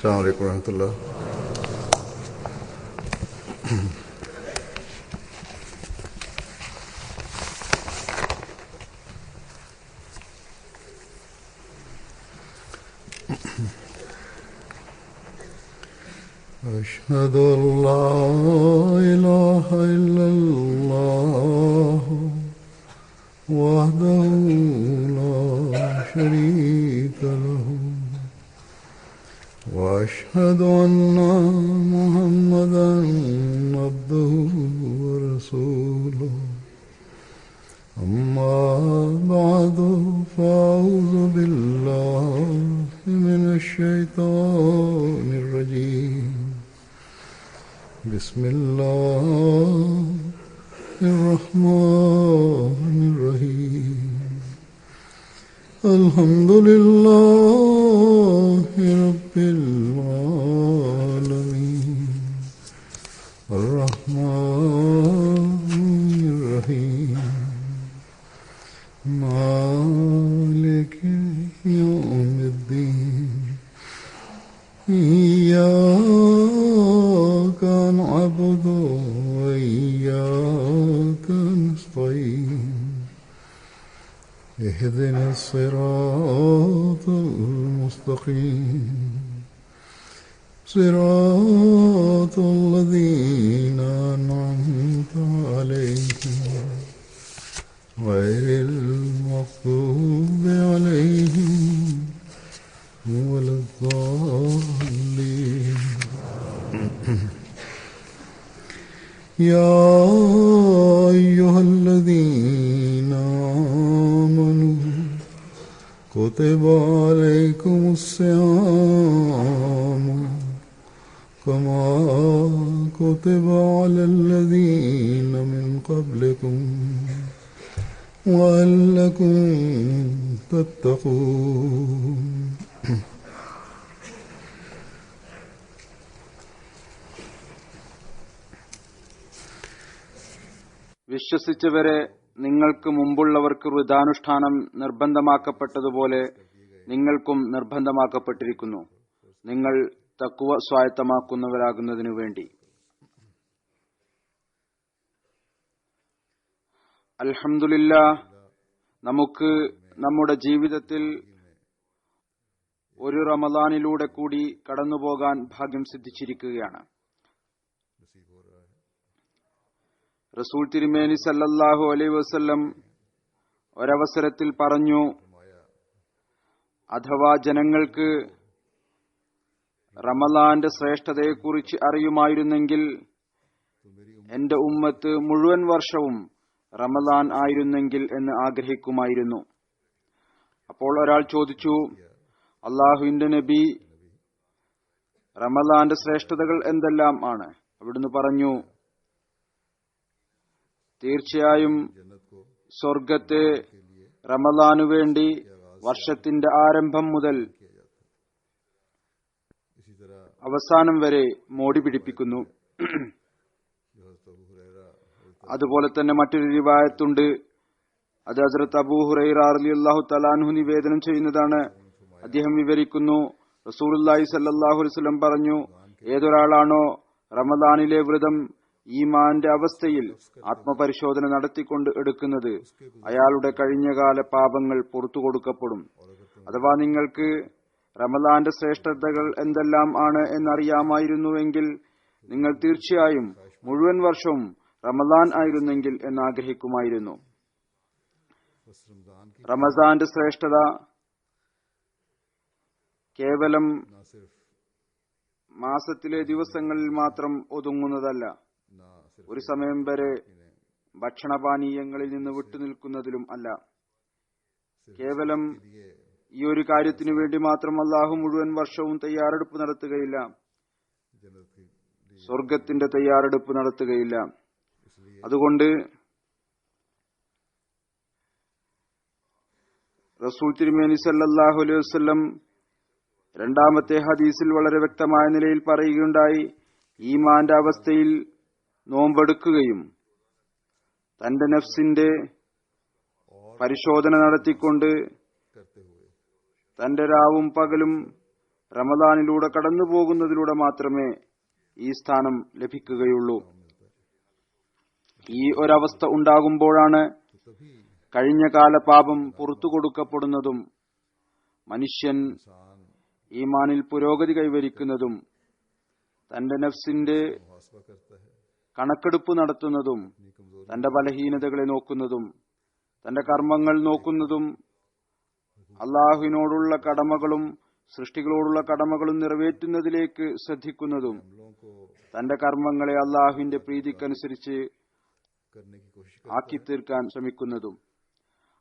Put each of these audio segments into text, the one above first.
अस्सलाम वालेकुम रहमतुल्लाह। أشهد أن لا إله إلا الله وحده لا شريك له وأشهد أن محمدا عبده ورسوله أما بعد فأعوذ بالله من الشيطان الرجيم بسم الله الرحمن الرحيم الحمد لله رب العالمين الرحمن الرحيم مالك يوم الدين إياك نعبد وإياك نستعين اهدنا الصراط المستقيم صراط الذين أنعمت عليهم غير المغضوب عليهم ولا الضالين. يا أيها الذين آمنوا كتب عليكم الصيام كما كتب على الذين من قبلكم لعلكم تتقون. വിശ്വസിച്ചവരെ, നിങ്ങൾക്ക് മുമ്പുള്ളവർക്ക് വ്രതാനുഷ്ഠാനം നിർബന്ധമാക്കപ്പെട്ടതുപോലെ നിങ്ങൾക്കും നിർബന്ധമാക്കപ്പെട്ടിരിക്കുന്നു, നിങ്ങൾ തഖ്വ സ്വായത്തമാക്കുന്നവരാകുന്നതിനു വേണ്ടി. അൽഹംദുലില്ലാഹ്, നമുക്ക് നമ്മുടെ ജീവിതത്തിൽ ഒരു റമദാനിലൂടെ കൂടി കടന്നുപോകാൻ ഭാഗ്യം സിദ്ധിച്ചിരിക്കുകയാണ്. റസൂൽ തിരുമേനി സല്ലല്ലാഹു അലൈഹി വസല്ലം ഒരവസരത്തിൽ പറഞ്ഞു, അഥവാ ജനങ്ങൾക്ക് റമദാന്റെ ശ്രേഷ്ഠതയെക്കുറിച്ച് അറിയുമായിരുന്നെങ്കിൽ എന്റെ ഉമ്മത്ത് മുഴുവൻ വർഷവും റമദാൻ ആയിരുന്നെങ്കിൽ എന്ന് ആഗ്രഹിക്കുമായിരുന്നു. അപ്പോൾ ഒരാൾ ചോദിച്ചു, അള്ളാഹുവിന്റെ നബി, റമദാന്റെ ശ്രേഷ്ഠതകൾ എന്തെല്ലാം ആണ്? അവിടുന്ന് പറഞ്ഞു, തീർച്ചയായും സ്വർഗത്തെ റമദാനു വേണ്ടി വർഷത്തിന്റെ ആരംഭം മുതൽ അവസാനം വരെ മോടി പിടിപ്പിക്കുന്നു. അതുപോലെ തന്നെ മറ്റൊരു റിവായത്തുണ്ട്, അത് ഹസ്രത്ത് അബൂ ഹുറൈറ റളിയല്ലാഹു തആല അൻഹു നിവേദനം ചെയ്യുന്നതാണ്. അദ്ദേഹം വിവരിക്കുന്നു, റസൂലുള്ളാഹി സ്വല്ലല്ലാഹു അലൈഹി വസല്ലം പറഞ്ഞു, ഏതൊരാളാണോ റമദാനിലെ വ്രതം ഈമാന്റെ അവസ്ഥയിൽ ആത്മപരിശോധന നടത്തിക്കൊണ്ട് എടുക്കുന്നത്, അയാളുടെ കഴിഞ്ഞകാല പാപങ്ങൾ പുറത്തു കൊടുക്കപ്പെടും. അഥവാ നിങ്ങൾക്ക് റമദാന്റെ ശ്രേഷ്ഠതകൾ എന്തെല്ലാം ആണ് എന്നറിയാമായിരുന്നുവെങ്കിൽ നിങ്ങൾ തീർച്ചയായും മുഴുവൻ വർഷവും റമദാൻ ആയിരുന്നെങ്കിൽ എന്നാഗ്രഹിക്കുമായിരുന്നു. റമദാന്റെ ശ്രേഷ്ഠത കേവലം മാസത്തിലെ ദിവസങ്ങളിൽ മാത്രം ഒതുങ്ങുന്നതല്ല, ഒരു സമയം വരെ ഭക്ഷണപാനീയങ്ങളിൽ നിന്ന് വിട്ടുനിൽക്കുന്നതിലും അല്ല. കേവലം ഈ ഒരു കാര്യത്തിനു വേണ്ടി മാത്രം അല്ലാഹു മുഴുവൻ വർഷവും തയ്യാറെടുപ്പ് നടത്തുകയില്ല, സ്വർഗത്തിന്റെ തയ്യാറെടുപ്പ് നടത്തുകയില്ല. അതുകൊണ്ട് റസൂൽ തിരുമേനി സല്ലല്ലാഹു അലൈഹി വസല്ലം രണ്ടാമത്തെ ഹദീസിൽ വളരെ വ്യക്തമായ നിലയിൽ പറയുകയുണ്ടായി, ഈമാന്റെ അവസ്ഥയിൽ നോമ്പെടുക്കുകയും തന്റെ നഫ്സിന്റെ പരിശോധന നടത്തിക്കൊണ്ട് തന്റെ രാവും പകലും റമദാനിലൂടെ കടന്നു പോകുന്നതിലൂടെ മാത്രമേ ഈ സ്ഥാനം ലഭിക്കുകയുള്ളൂ. ഈ ഒരവസ്ഥ ഉണ്ടാകുമ്പോഴാണ് കഴിഞ്ഞകാല പാപം പുറത്തു കൊടുക്കപ്പെടുന്നതും മനുഷ്യൻ ഈമാനിൽ പുരോഗതി കൈവരിക്കുന്നതും തന്റെ നഫ്സിന്റെ കണക്കെടുപ്പ് നടത്തുന്നതും തന്റെ ബലഹീനതകളെ നോക്കുന്നതും തന്റെ കർമ്മങ്ങൾ നോക്കുന്നതും അള്ളാഹുവിനോടുള്ള കടമകളും സൃഷ്ടികളോടുള്ള കടമകളും നിറവേറ്റുന്നതിലേക്ക് ശ്രദ്ധിക്കുന്നതും തന്റെ കർമ്മങ്ങളെ അള്ളാഹുവിന്റെ പ്രീതിക്കനുസരിച്ച് ആക്കി തീർക്കാൻ ശ്രമിക്കുന്നതും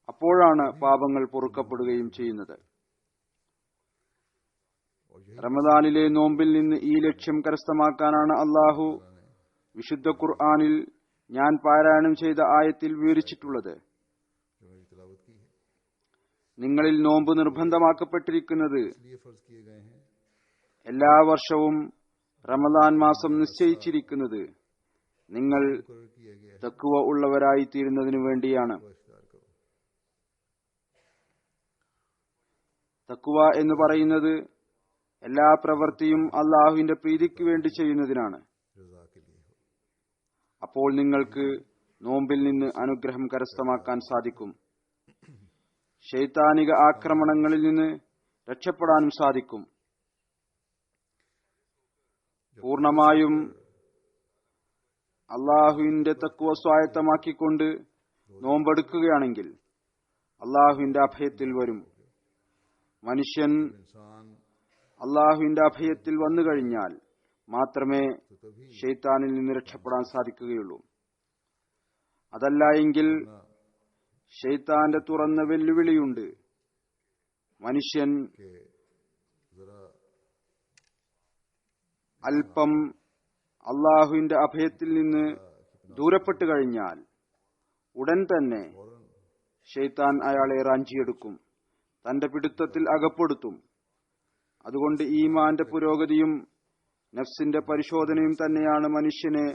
അപ്പോഴാണ് പാപങ്ങൾ പൊറുക്കപ്പെടുകയും ചെയ്യുന്നത്. റമദാനിലെ നോമ്പിൽ നിന്ന് ഈ ലക്ഷ്യം കരസ്ഥമാക്കാനാണ് അള്ളാഹു വിശുദ്ധ ഖുർആനിൽ ഞാൻ പാരായണം ചെയ്ത ആയത്തിൽ വിവരിച്ചിട്ടുള്ളത്. നിങ്ങളിൽ നോമ്പ് നിർബന്ധമാക്കപ്പെട്ടിരിക്കുന്നത് എല്ലാ വർഷവും റമദാൻ മാസം നിശ്ചയിച്ചിരിക്കുന്നത് നിങ്ങൾ തഖ്വ ഉള്ളവരായി തീരുന്നതിനു വേണ്ടിയാണ്. തഖ്വ എന്ന് പറയുന്നത് എല്ലാ പ്രവൃത്തിയും അള്ളാഹുവിന്റെ പ്രീതിക്ക് വേണ്ടി ചെയ്യുന്നതിനാണ്. അപ്പോൾ നിങ്ങൾക്ക് നോമ്പിൽ നിന്ന് അനുഗ്രഹം കരസ്ഥമാക്കാൻ സാധിക്കും. ശൈത്താനിക ആക്രമണങ്ങളിൽ നിന്ന് രക്ഷപ്പെടാനും സാധിക്കും. പൂർണമായും അള്ളാഹുവിന്റെ തഖ്വ സ്വായത്തമാക്കിക്കൊണ്ട് നോമ്പെടുക്കുകയാണെങ്കിൽ അള്ളാഹുവിന്റെ അഭയത്തിൽ വരും. മനുഷ്യൻ അള്ളാഹുവിന്റെ അഭയത്തിൽ വന്നു കഴിഞ്ഞാൽ മാത്രമേ ശൈത്താനിൽ നിന്ന് രക്ഷപ്പെടാൻ സാധിക്കുകയുള്ളൂ. അതല്ല എങ്കിൽ ശൈത്താന്റെ തുറന്ന വെല്ലുവിളിയുണ്ട്. മനുഷ്യൻ അല്പം അള്ളാഹുവിന്റെ അഭയത്തിൽ നിന്ന് ദൂരപ്പെട്ടു കഴിഞ്ഞാൽ ഉടൻ തന്നെ ശൈത്താൻ അയാളെ റാഞ്ചിയെടുക്കും, തന്റെ പിടുത്തത്തിൽ അകപ്പെടുത്തും. അതുകൊണ്ട് ഈമാന്റെ പുരോഗതിയും നഫ്സിന്റെ പരിശോധനയും തന്നെയാണ് മനുഷ്യനെ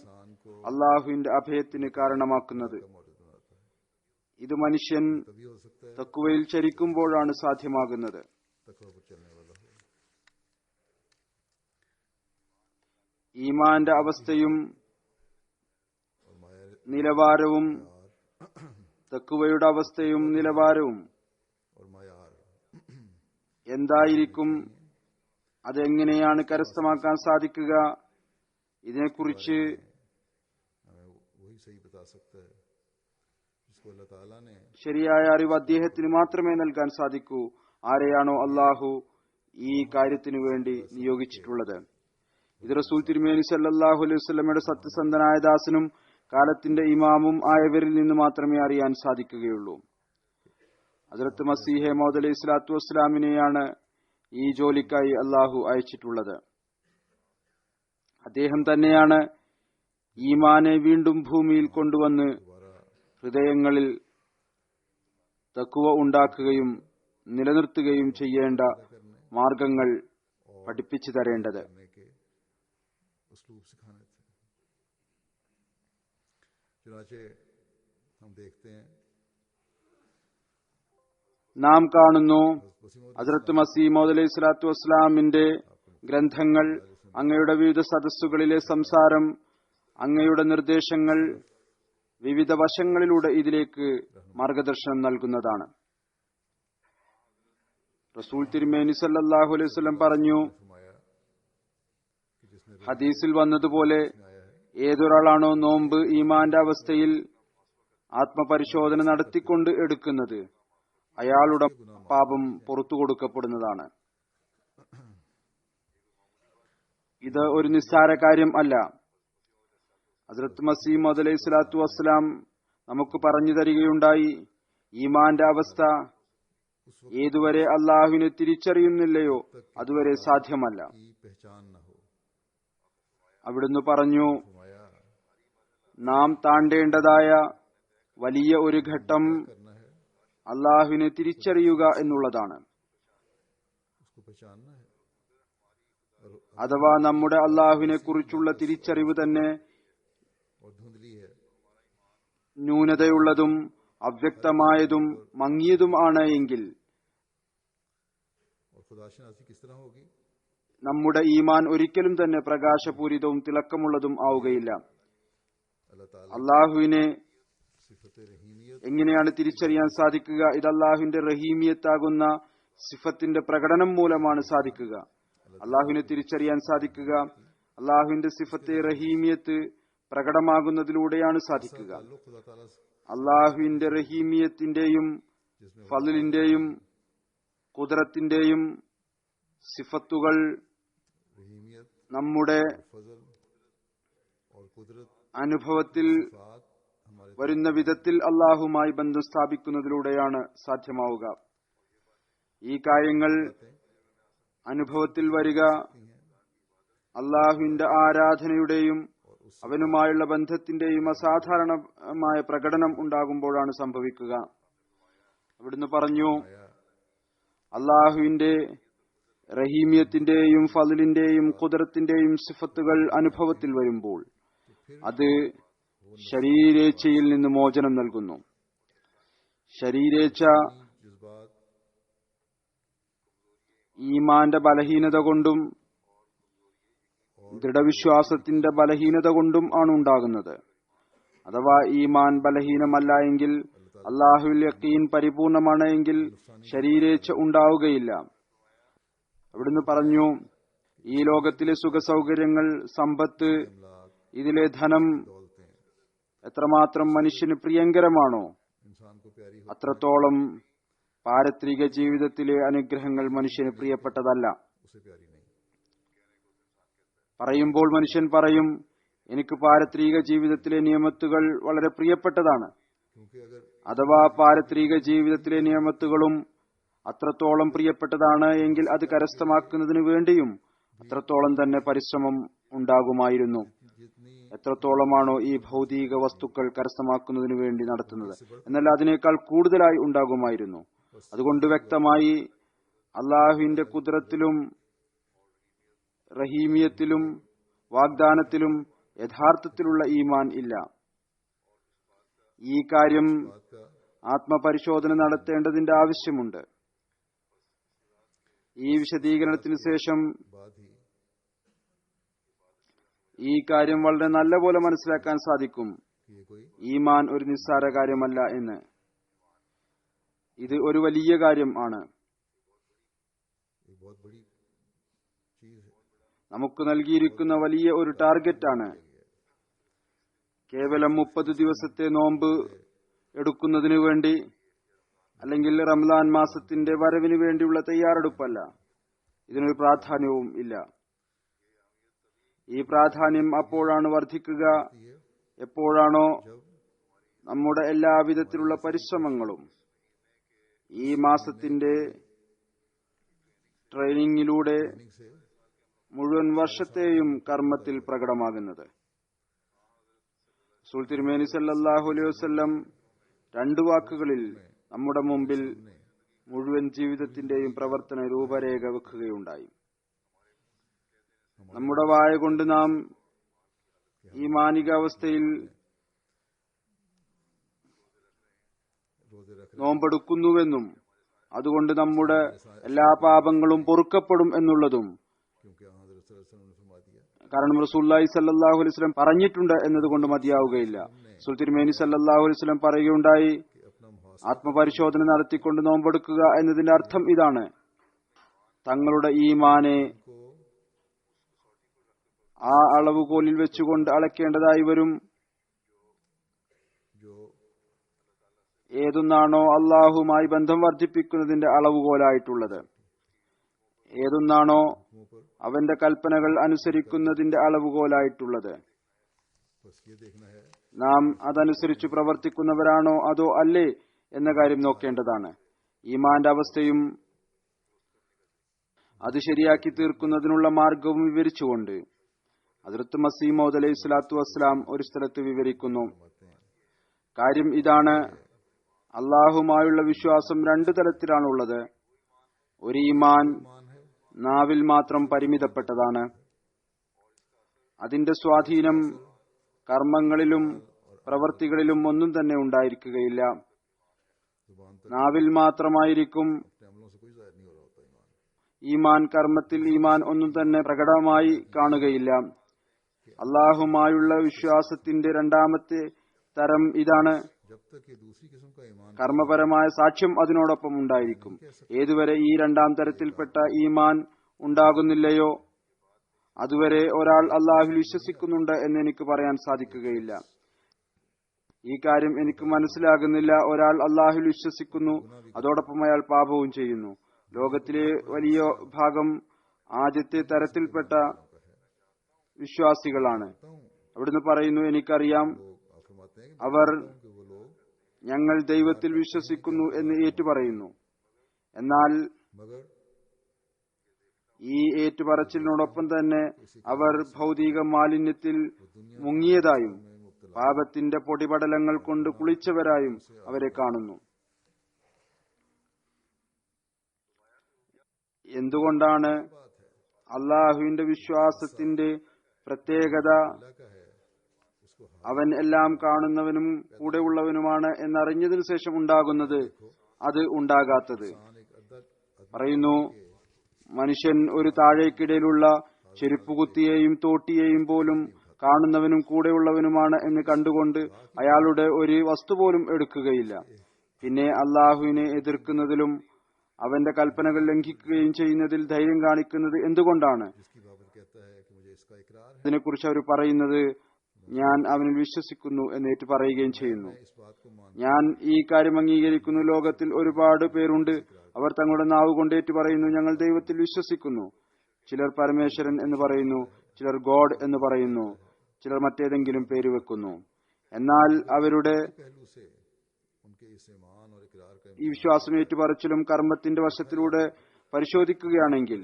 അള്ളാഹുവിന്റെ അഭയത്തിന് കാരണമാക്കുന്നത്. ഇത് മനുഷ്യൻ തഖ്വയിൽ ചരിക്കുമ്പോഴാണ് സാധ്യമാകുന്നത്. ഈമാന്റെ അവസ്ഥയും നിലവാരവും തഖ്വയുടെ അവസ്ഥയും നിലവാരവും എന്തായിരിക്കും, അതെങ്ങനെയാണ് കരസ്ഥമാക്കാൻ സാധിക്കുക, ഇതിനെക്കുറിച്ച് ശരിയായ അറിവ് അദ്ദേഹത്തിന് മാത്രമേ നൽകാൻ സാധിക്കൂ, ആരെയാണോ അള്ളാഹു ഈ കാര്യത്തിനു വേണ്ടി നിയോഗിച്ചിട്ടുള്ളത്. ഇത് റസൂൽ തിരുമേനി സല്ലല്ലാഹു അലൈഹി വസല്ലമയുടെ സത്യസന്ധനായ ദാസനും കാലത്തിന്റെ ഇമാമും ആയവരിൽ നിന്ന് മാത്രമേ അറിയാൻ സാധിക്കുകയുള്ളൂ. ഹദ്റത്ത് മസീഹ് മൗഊദ് അലൈഹി സ്വലാത്തു വസ്സലാമിനെയാണ് ഈ ജോലിക്കായി അള്ളാഹു അയച്ചിട്ടുള്ളത്. അദ്ദേഹം തന്നെയാണ് ഈമാനെ വീണ്ടും ഭൂമിയിൽ കൊണ്ടുവന്ന് ഹൃദയങ്ങളിൽ തഖ്വ ഉണ്ടാക്കുകയും നിലനിർത്തുകയും ചെയ്യേണ്ട മാർഗങ്ങൾ പഠിപ്പിച്ചു തരേണ്ടത്. നാം കാണുന്നു ഹദ്റത്ത് മസീഹ് മൗഊദ് അലൈഹി സ്വലാത്തു വസ്സലാമിന്റെ ഗ്രന്ഥങ്ങൾ, അങ്ങയുടെ വിവിധ സദസ്സുകളിലെ സംസാരം, അങ്ങയുടെ നിർദ്ദേശങ്ങൾ വിവിധ വശങ്ങളിലൂടെ ഇതിലേക്ക് മാർഗദർശനം നൽകുന്നതാണ്. റസൂൽ തിരുമേനി സല്ലല്ലാഹു അലൈഹി വസല്ലം പറഞ്ഞു, ഹദീസിൽ വന്നതുപോലെ ഏതൊരാളാണോ നോമ്പ് ഈമാന്റെ അവസ്ഥയിൽ ആത്മപരിശോധന നടത്തിക്കൊണ്ട് എടുക്കുന്നത് അയാളുടെ പാപം പുറത്തു കൊടുക്കപ്പെടുന്നതാണ്. ഇത് ഒരു നിസ്സാര കാര്യം അല്ല. ഹദ്റത്ത് മസീഹ് മൗഊദ് അലൈഹി സ്വലാത്തു വസ്സലാം നമുക്ക് പറഞ്ഞു തരികയുണ്ടായി, ഈമാന്റെ അവസ്ഥ ഏതുവരെ അള്ളാഹുവിനെ തിരിച്ചറിയുന്നില്ലയോ അതുവരെ സാധ്യമല്ല. അവിടുന്ന് പറഞ്ഞു, നാം താണ്ടേണ്ടതായ വലിയ ഒരു ഘട്ടം അള്ളാഹുവിനെ തിരിച്ചറിയുക എന്നുള്ളതാണ്. അഥവാ നമ്മുടെ അള്ളാഹുവിനെ കുറിച്ചുള്ള തിരിച്ചറിവ് തന്നെ ന്യൂനതയുള്ളതും അവ്യക്തമായതും മങ്ങിയതും ആണ് എങ്കിൽ നമ്മുടെ ഈമാൻ ഒരിക്കലും തന്നെ പ്രകാശപൂരിതവും തിളക്കമുള്ളതും ആവുകയില്ല. अल्लाह ताला അള്ളാഹുവിനെ सिफत रहीमियत എങ്ങനെയാണ് തിരിച്ചറിയാൻ സാധിക്കുക? ഇത് അള്ളാഹുവിന്റെ റഹീമിയത്താകുന്ന സിഫത്തിന്റെ പ്രകടനം മൂലമാണ് സാധിക്കുക. അള്ളാഹുവിനെ തിരിച്ചറിയാൻ സാധിക്കുക അള്ളാഹുവിന്റെ സിഫത്തെ റഹീമിയത്ത് പ്രകടമാകുന്നതിലൂടെയാണ് സാധിക്കുക. ताल्लुक खुदा ताला से അള്ളാഹുവിന്റെ റഹീമിയത്തിന്റെയും ഫളിലിന്റെയും ഖുദ്റത്തിന്റെയും സിഫത്തുകൾ रहीमियत നമ്മുടെ फजल और कुदरत അനുഭവത്തിൽ बात हमारे വരുന്ന വിധത്തിൽ അള്ളാഹുമായി ബന്ധം സ്ഥാപിക്കുന്നതിലൂടെയാണ് സാധ്യമാവുക. ഈ കാര്യങ്ങൾ അനുഭവത്തിൽ വരിക അള്ളാഹുവിന്റെ ആരാധനയുടെയും അവനുമായുള്ള ബന്ധത്തിന്റെയും അസാധാരണമായ പ്രകടനം ഉണ്ടാകുമ്പോഴാണ് സംഭവിക്കുക. അവിടുന്ന് പറഞ്ഞു, അള്ളാഹുവിന്റെ റഹീമിയത്തിന്റെയും ഫളിലിന്റെയും ഖുദ്റത്തിന്റെയും സിഫത്തുകൾ അനുഭവത്തിൽ വരുമ്പോൾ അത് ശരീരേച്ഛയിൽ നിന്ന് മോചനം നൽകുന്നു. ശരീരേച്ഛ जज्बात ഈമാന്റെ ബലഹീനത കൊണ്ടും ദൃഢവിശ്വാസത്തിന്റെ ബലഹീനത കൊണ്ടും ആണ് ഉണ്ടാകുന്നത്. അഥവാ ഈമാൻ ബലഹീനമല്ല എങ്കിൽ, അള്ളാഹുവിൽ യഖീൻ പരിപൂർണമാണ് എങ്കിൽ ശരീരേച്ഛ ഉണ്ടാവുകയില്ല. അവിടുന്ന് പറഞ്ഞു, ഈ ലോകത്തിലെ സുഖസൗകര്യങ്ങൾ, സമ്പത്ത്, ഇതിലെ ധനം दौलतें എത്രമാത്രം മനുഷ്യന് പ്രിയങ്കരമാണോ इंसान को प्यारी हो അത്രത്തോളം പാരത്രിക ജീവിതത്തിലെ അനുഗ്രഹങ്ങൾ മനുഷ്യന് പ്രിയപ്പെട്ടതല്ല. उसे प्यारी नहीं. പറയുമ്പോൾ മനുഷ്യൻ പറയും, എനിക്ക് പാരത്രിക ജീവിതത്തിലെ നിയമത്തുകൾ വളരെ പ്രിയപ്പെട്ടതാണ്. क्योंकि अगर അഥവാ പാരത്രിക ജീവിതത്തിലെ നിയമത്തുകളും അത്രത്തോളം പ്രിയപ്പെട്ടതാണ് എങ്കിൽ അത് കരസ്ഥമാക്കുന്നതിനു വേണ്ടിയും അത്രത്തോളം തന്നെ പരിശ്രമം ഉണ്ടാകുമായിരുന്നു. जितनी എത്രത്തോളമാണോ ഈ ഭൗതിക വസ്തുക്കൾ കരസ്ഥമാക്കുന്നതിനു വേണ്ടി നടത്തുന്നത്, എന്നാൽ അതിനേക്കാൾ കൂടുതലായി ഉണ്ടാകുമായിരുന്നു. അതുകൊണ്ട് വ്യക്തമായി അള്ളാഹുവിന്റെ ഖുദ്റത്തിലും റഹീമിയത്തിലും വാഗ്ദാനത്തിലും യഥാർത്ഥത്തിലുള്ള ഈമാൻ ഇല്ല. ഈ കാര്യം बात का ആത്മപരിശോധന നടത്തേണ്ടതിന്റെ ആവശ്യമുണ്ട്. ഈ വിശദീകരണത്തിന് ശേഷം बाद ही ഈ കാര്യം വളരെ നല്ലപോലെ മനസ്സിലാക്കാൻ സാധിക്കും. कि ये कोई ഈമാൻ ഒരു നിസ്സാര കാര്യമല്ല എന്ന്. ഇത് ഒരു വലിയ കാര്യം ആണ്. एक बहुत बड़ी चीज है. നമുക്ക് നൽകിയിരിക്കുന്ന വലിയ ഒരു ടാർഗറ്റ് ആണ്. കേവലം 30 ദിവസത്തെ നോമ്പ് എടുക്കുന്നതിനു വേണ്ടി അല്ലെങ്കിൽ റംസാൻ മാസത്തിന്റെ വരവിന് വേണ്ടിയുള്ള തയ്യാറെടുപ്പല്ല. ഇതിനൊരു പ്രാധാന്യവും ഇല്ല. ഈ പ്രാധാന്യം അപ്പോഴാണ് വർദ്ധിക്കുക എപ്പോഴാണോ നമ്മുടെ എല്ലാവിധത്തിലുള്ള പരിശ്രമങ്ങളും ഈ മാസത്തിന്റെ ട്രെയിനിങ്ങിലൂടെ ट्रेनिंग से മുഴുവൻ വർഷത്തെയും കർമ്മത്തിൽ പ്രകടമാകുന്നത്. റസൂൽ തിരുമേനി സല്ലല്ലാഹു അലൈഹി വസല്ലം 2 വാക്കുകളിൽ നമ്മുടെ മുമ്പിൽ മുഴുവൻ ജീവിതത്തിന്റെയും പ്രവർത്തന രൂപരേഖ വെക്കുകയുണ്ടായി. നമ്മുടെ വായ കൊണ്ട് നാം ഈ മാനികാവസ്ഥയിൽ रोजे रख നോമ്പെടുക്കുന്നുവെന്നും അതുകൊണ്ട് നമ്മുടെ എല്ലാ പാപങ്ങളും പൊറുക്കപ്പെടും എന്നുള്ളതും, क्योंकि हज़रत सल्लल्लाहु अलैहि वसल्लम ने फरमा दिया കാരണം റസൂലുള്ളാഹി സ്വല്ലല്ലാഹു അലൈഹി വസല്ലം പറഞ്ഞിട്ടുണ്ട് എന്നതുകൊണ്ട് മതിയാവുകയില്ല. റസൂൽ തിരുമേനി സല്ലല്ലാഹു അലൈഹി വസല്ലം പറയുകയുണ്ടായി, कि अपना मुहासब ആത്മപരിശോധന നടത്തിക്കൊണ്ട് നോമ്പെടുക്കുക എന്നതിന്റെ അർത്ഥം ഇതാണ്: തങ്ങളുടെ ഈമാനെ को ആ അളവുകോലിൽ വെച്ചുകൊണ്ട് അളക്കേണ്ടതായി വരും. जो ഏതൊന്നാണോ അള്ളാഹുമായി ബന്ധം വർദ്ധിപ്പിക്കുന്നതിന്റെ അളവുകോലായിട്ടുള്ളത്, ഏതൊന്നാണോ मुंह पर അവന്റെ കൽപ്പനകൾ അനുസരിക്കുന്നതിന്റെ അളവുകോലായിട്ടുള്ളത്, बस ये देखना है നാം അതനുസരിച്ച് പ്രവർത്തിക്കുന്നവരാണോ അതോ അല്ലേ എന്ന കാര്യം നോക്കേണ്ടതാണ്. ഈമാന്റെ അവസ്ഥയും അത് ശരിയാക്കി തീർക്കുന്നതിനുള്ള മാർഗവും വിവരിച്ചുകൊണ്ട് ഹദ്റത്ത് മസീഹ് മൗഊദ് അലൈഹി സ്വലാത്തു വസ്സലാം ഒരു സ്ഥലത്ത് വിവരിക്കുന്നു. കാര്യം ഇതാണ്: അള്ളാഹുമായുള്ള വിശ്വാസം 2 തരത്തിലാണുള്ളത്. ഒരു ഈമാൻ നാവിൽ മാത്രം പരിമിതപ്പെട്ടതാണ്. അതിന്റെ സ്വാധീനം കർമ്മങ്ങളിലും പ്രവർത്തികളിലും ഒന്നും തന്നെ ഉണ്ടായിരിക്കുകയില്ല. जुबान तक നാവിൽ മാത്രമായിരിക്കും अपने अमलों से कोई जाहिर नहीं हो रहा होता ईमान. ഈമാൻ കർമ്മത്തിൽ ഈമാൻ ഒന്നും തന്നെ പ്രകടമായി കാണുകയില്ല. അള്ളാഹുമായുള്ള വിശ്വാസത്തിന്റെ രണ്ടാമത്തെ തരം ഇതാണ്. जब तक ये दूसरी किस्म का ईमान കർമ്മപരമായ സാക്ഷ്യം അതിനോടൊപ്പം ഉണ്ടായിരിക്കും. ഏതുവരെ ഈ രണ്ടാം തരത്തിൽപ്പെട്ട ഈമാൻ ഉണ്ടാകുന്നില്ലയോ അതുവരെ ഒരാൾ അള്ളാഹുൽ വിശ്വസിക്കുന്നുണ്ട് എന്ന് എനിക്ക് പറയാൻ സാധിക്കുകയില്ല. ഈ കാര്യം എനിക്ക് മനസ്സിലാകുന്നില്ല. ഒരാൾ അള്ളാഹുൽ വിശ്വസിക്കുന്നു, അതോടൊപ്പം അയാൾ പാപവും ചെയ്യുന്നു. ലോകത്തിലെ വലിയ ഭാഗം ആദ്യത്തെ തരത്തിൽപ്പെട്ട വിശ്വാസികളാണ്. അവിടുന്ന് പറയുന്നു, എനിക്കറിയാം आप फरमाते हैं അവർ कि वो लोग ഞങ്ങൾ ദൈവത്തിൽ വിശ്വസിക്കുന്നു എന്ന് ഏറ്റുപറയുന്നു. എന്നാൽ मगर ഈ ഏറ്റുപറച്ചിലിനോടൊപ്പം തന്നെ അവർ ഭൗതിക മാലിന്യത്തിൽ മുങ്ങിയതായും പാപത്തിന്റെ പൊടിപടലങ്ങൾ കൊണ്ട് കുളിച്ചവരായും അവരെ കാണുന്നു. എന്തുകൊണ്ടാണ് അള്ളാഹുവിന്റെ വിശ്വാസത്തിന്റെ പ്രത്യേകത अल्लाह का है उसको അവൻ എല്ലാം കാണുന്നവനും കൂടെയുള്ളവനുമാണ് എന്നറിഞ്ഞതിനു ശേഷം ഉണ്ടാകുന്നത്, അത് ഉണ്ടാകാത്തത്? हासान एक अदद പറയുന്നു, മനുഷ്യൻ ഒരു താഴേക്കിടയിലുള്ള ചെരുപ്പുകുത്തിയെയും തോട്ടിയെയും പോലും കാണുന്നവനും കൂടെയുള്ളവനുമാണ് എന്ന് കണ്ടുകൊണ്ട് അയാളുടെ ഒരു വസ്തു പോലും എടുക്കുകയില്ല. പിന്നെ അള്ളാഹുവിനെ എതിർക്കുന്നതിലും അവന്റെ കൽപ്പനകൾ ലംഘിക്കുകയും ചെയ്യുന്നതിൽ ധൈര്യം കാണിക്കുന്നത് എന്തുകൊണ്ടാണ്? जिसकी बाबत कहता है कि मुझे इसका इकरार है, ഇതിനെക്കുറിച്ച് അവർ പറയുന്നത്, ഞാൻ അവനിൽ വിശ്വസിക്കുന്നു എന്നേറ്റ് പറയുകയും ചെയ്യുന്നു. इस बात को मान ഞാൻ ഈ കാര്യം അംഗീകരിക്കുന്നു. ലോകത്തിൽ ഒരുപാട് പേരുണ്ട്, അവർ തങ്ങളുടെ നാവ് കൊണ്ടേറ്റ് പറയുന്നു, ഞങ്ങൾ ദൈവത്തിൽ വിശ്വസിക്കുന്നു. ചിലർ പരമേശ്വരൻ എന്ന് പറയുന്നു, ചിലർ ഗോഡ് എന്ന് പറയുന്നു, ചിലർ മറ്റേതെങ്കിലും പേര് വെക്കുന്നു. എന്നാൽ അവരുടെ पहलू से उनके इस ईमान और इकरार का ഈ വിശ്വാസം ഏറ്റുപറച്ചിലും കർമ്മത്തിന്റെ വശത്തിലൂടെ പരിശോധിക്കുകയാണെങ്കിൽ,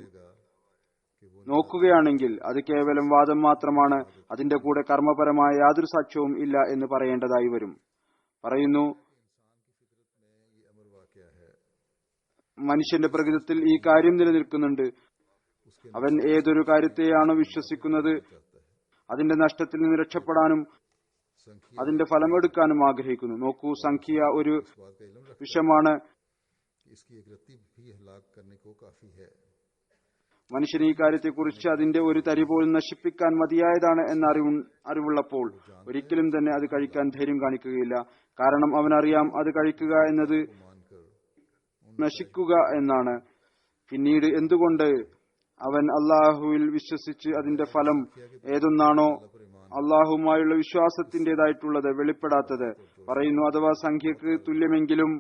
നോക്കുകയാണെങ്കിൽ അത് കേവലം വാദം മാത്രമാണ്. അതിന്റെ കൂടെ കർമ്മപരമായ യാതൊരു സാക്ഷ്യവും ഇല്ല എന്ന് പറയേണ്ടതായി വരും. പറയുന്നു, ये अमर वाक़या है, മനുഷ്യന്റെ പ്രകൃതത്തിൽ ഈ കാര്യം നിലനിൽക്കുന്നുണ്ട്. അവൻ ഏതൊരു കാര്യത്തെയാണോ വിശ്വസിക്കുന്നത് അതിന്റെ നഷ്ടത്തിൽ നിന്ന് രക്ഷപ്പെടാനും संख्या അതിന്റെ ഫലമെടുക്കാനും ആഗ്രഹിക്കുന്നു. നോക്കൂ, സംഖ്യ ഒരു इस बात का इल्म रखता വിഷമാണ്. है कि इसकी एक रत्ती भी हलाक करने को काफी है। മനുഷ്യൻ ഈ കാര്യത്തെക്കുറിച്ച് അതിന്റെ ഒരു തരി പോലും നശിപ്പിക്കാൻ മതിയായതാണ് എന്ന അറിവുള്ളപ്പോൾ ഒരിക്കലും തന്നെ അത് കഴിക്കാൻ ധൈര്യം കാണിക്കുകയില്ല. കാരണം അവനറിയാം അത് കഴിക്കുക എന്നത് मानकर നശിക്കുക എന്നാണ്. പിന്നീട് എന്തുകൊണ്ട് അവൻ അള്ളാഹുവിൽ വിശ്വസിച്ച് അതിന്റെ ഫലം ഏതൊന്നാണോ അള്ളാഹുമായുള്ള വിശ്വാസത്തിന്റേതായിട്ടുള്ളത് വെളിപ്പെടാത്തത് പറയുന്നു. അഥവാ സംഖ്യക്ക് തുല്യമെങ്കിലും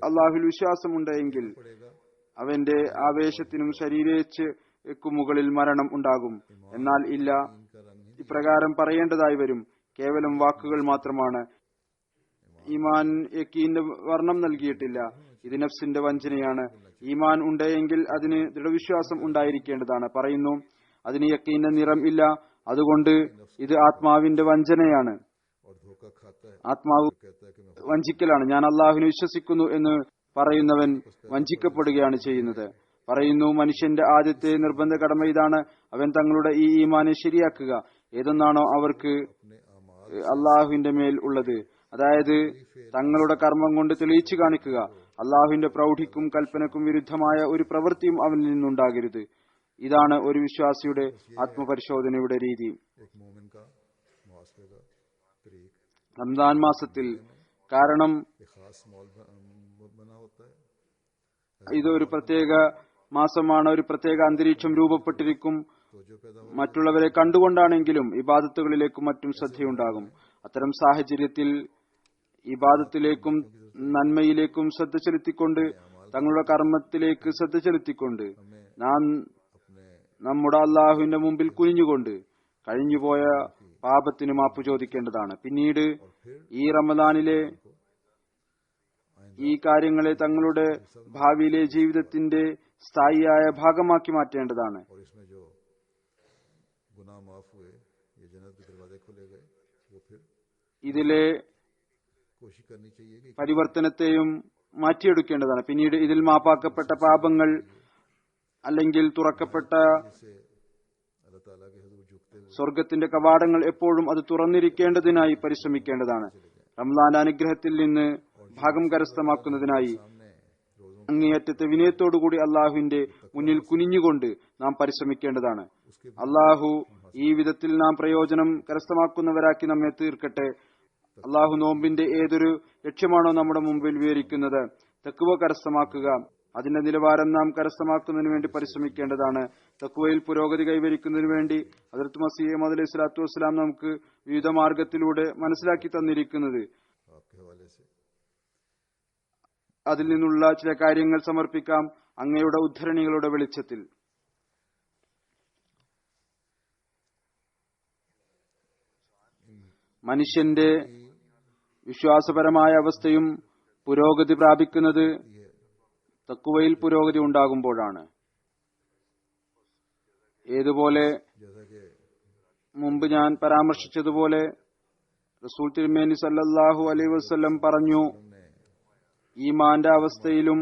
അള്ളാഹുവിൽ വിശ്വാസമുണ്ടെങ്കിൽ पड़ेगा അവന്റെ ആവേശത്തിനും ശരീരേച്ഛയ്ക്കും മുകളിൽ മരണം ഉണ്ടാകും. എന്നാൽ ഇല്ല, इनका रंग ही ഇപ്രകാരം പറയേണ്ടതായി വരും. കേവലം വാക്കുകൾ മാത്രമാണ്. ഈമാൻ യക്കീന് വർണ്ണം നൽകിയിട്ടില്ല. ഇത് നഫ്സിന്റെ വഞ്ചനയാണ്. ഈമാൻ ഉണ്ടെങ്കിൽ അതിന് ദൃഢവിശ്വാസം ഉണ്ടായിരിക്കേണ്ടതാണ്. പറയുന്നു, അതിന് യക്കീന്റെ നിറം ഇല്ല, അതുകൊണ്ട് ഇത് ആത്മാവിന്റെ വഞ്ചനയാണ്. और धोखा खाता है, ആത്മാവ് कहता है कि मैं വഞ്ചിക്കലാണ്. ഞാൻ അള്ളാഹുവിനെ വിശ്വസിക്കുന്നു എന്ന് പറയുന്നവൻ വഞ്ചിക്കപ്പെടുകയാണ് ചെയ്യുന്നത്. പറയുന്നു, മനുഷ്യന്റെ ആദ്യത്തെ നിർബന്ധ കടമ ഇതാണ്, അവൻ തങ്ങളുടെ ഈ ഈമാനെ ശരിയാക്കുക. ഏതൊന്നാണോ അവർക്ക് अपने आमाल അള്ളാഹുവിന്റെ മേൽ ഉള്ളത്, അതായത് തങ്ങളുടെ കർമ്മം കൊണ്ട് തെളിയിച്ചു കാണിക്കുക. അള്ളാഹുവിന്റെ പ്രൗഢിക്കും കൽപ്പനക്കും വിരുദ്ധമായ ഒരു പ്രവൃത്തിയും അവനിൽ നിന്നുണ്ടാകരുത്. ഇതാണ് ഒരു വിശ്വാസിയുടെ ആത്മപരിശോധനയുടെ രീതി. एक मोमिन का मुआसरे का तरीक റംസാൻ മാസത്തിൽ, കാരണം एक खास मॉल बना होता है, ഇത് ഒരു പ്രത്യേക മാസമാണ്, ഒരു പ്രത്യേക അന്തരീക്ഷം രൂപപ്പെട്ടിരിക്കും. तो जो पैदा हो മറ്റുള്ളവരെ കണ്ടുകൊണ്ടാണെങ്കിലും ഇബാദത്തുകളിലേക്കും മറ്റും ശ്രദ്ധയുണ്ടാകും. അത്തരം സാഹചര്യത്തിൽ ഇബാദത്തിലേക്കും നന്മയിലേക്കും ശ്രദ്ധ ചെലുത്തിക്കൊണ്ട്, തങ്ങളുടെ കർമ്മത്തിലേക്ക് ശ്രദ്ധ ചെലുത്തിക്കൊണ്ട്, നാം अपने നമ്മുടെ അള്ളാഹുവിന്റെ മുമ്പിൽ കുനിഞ്ഞുകൊണ്ട് കഴിഞ്ഞുപോയ പാപത്തിന് മാപ്പ് ചോദിക്കേണ്ടതാണ്. പിന്നീട് ഈ റമദാനിലെ ഈ കാര്യങ്ങളെ തങ്ങളുടെ ഭാവിയിലെ ജീവിതത്തിന്റെ സ്ഥായിയായ ഭാഗമാക്കി മാറ്റേണ്ടതാണ്. और इसमें जो गुनाह माफ हुए, ये जन्नत के दरवाजे खोले गए, वो फिर ഇതിലെ कोशिश करनी चाहिए कि പരിവർത്തനത്തെയും മാറ്റിയെടുക്കേണ്ടതാണ്. പിന്നീട് ഇതിൽ മാപ്പാക്കപ്പെട്ട പാപങ്ങൾ അല്ലെങ്കിൽ തുറക്കപ്പെട്ട इससे अल्लाह ताला के हुजूर झुकते हुए സ്വർഗത്തിന്റെ കവാടങ്ങൾ എപ്പോഴും അത് തുറന്നിരിക്കേണ്ടതിനായി പരിശ്രമിക്കേണ്ടതാണ്. റംസാന്റെ അനുഗ്രഹത്തിൽ നിന്ന് ഭാഗം കരസ്ഥമാക്കുന്നതിനായി सामने रोजों അങ്ങേയറ്റത്തെ വിനയത്തോടുകൂടി അള്ളാഹുവിന്റെ മുന്നിൽ കുനിഞ്ഞുകൊണ്ട് നാം പരിശ്രമിക്കേണ്ടതാണ്. അള്ളാഹു ഈ വിധത്തിൽ നാം പ്രയോജനം കരസ്ഥമാക്കുന്നവരാക്കി നമ്മെ തീർക്കട്ടെ. അള്ളാഹു നോമ്പിന്റെ ഏതൊരു ലക്ഷ്യമാണോ നമ്മുടെ മുമ്പിൽ വിവരിക്കുന്നത്, തഖ്വ കരസ്ഥമാക്കുക, അതിന്റെ നിലവാരം നാം കരസ്ഥമാക്കുന്നതിന് വേണ്ടി പരിശ്രമിക്കേണ്ടതാണ്. തഖ്വയിൽ പുരോഗതി കൈവരിക്കുന്നതിന് വേണ്ടി ഹദ്റത്ത് മസീഹ് മൗഊദ് അലൈഹി സ്വലാത്തു വസ്സലാം നമുക്ക് വിവിധ മാർഗത്തിലൂടെ മനസ്സിലാക്കി തന്നിരിക്കുന്നത്. അതിൽ നിന്നുള്ള ചില കാര്യങ്ങൾ സമർപ്പിക്കാം അങ്ങയുടെ ഉദ്ധരണികളുടെ വെളിച്ചത്തിൽ. മനുഷ്യന്റെ വിശ്വാസപരമായ അവസ്ഥയും പുരോഗതി പ്രാപിക്കുന്നത് തഖ്വയിൽ പുരോഗതി ഉണ്ടാകുമ്പോഴാണ്. ഏതുപോലെ മുമ്പ് ഞാൻ പരാമർശിച്ചതുപോലെ റസൂൽ തിരുമേനി സല്ലല്ലാഹു അലൈഹി വസല്ലം പറഞ്ഞു, ഈമാന്റെ അവസ്ഥയിലും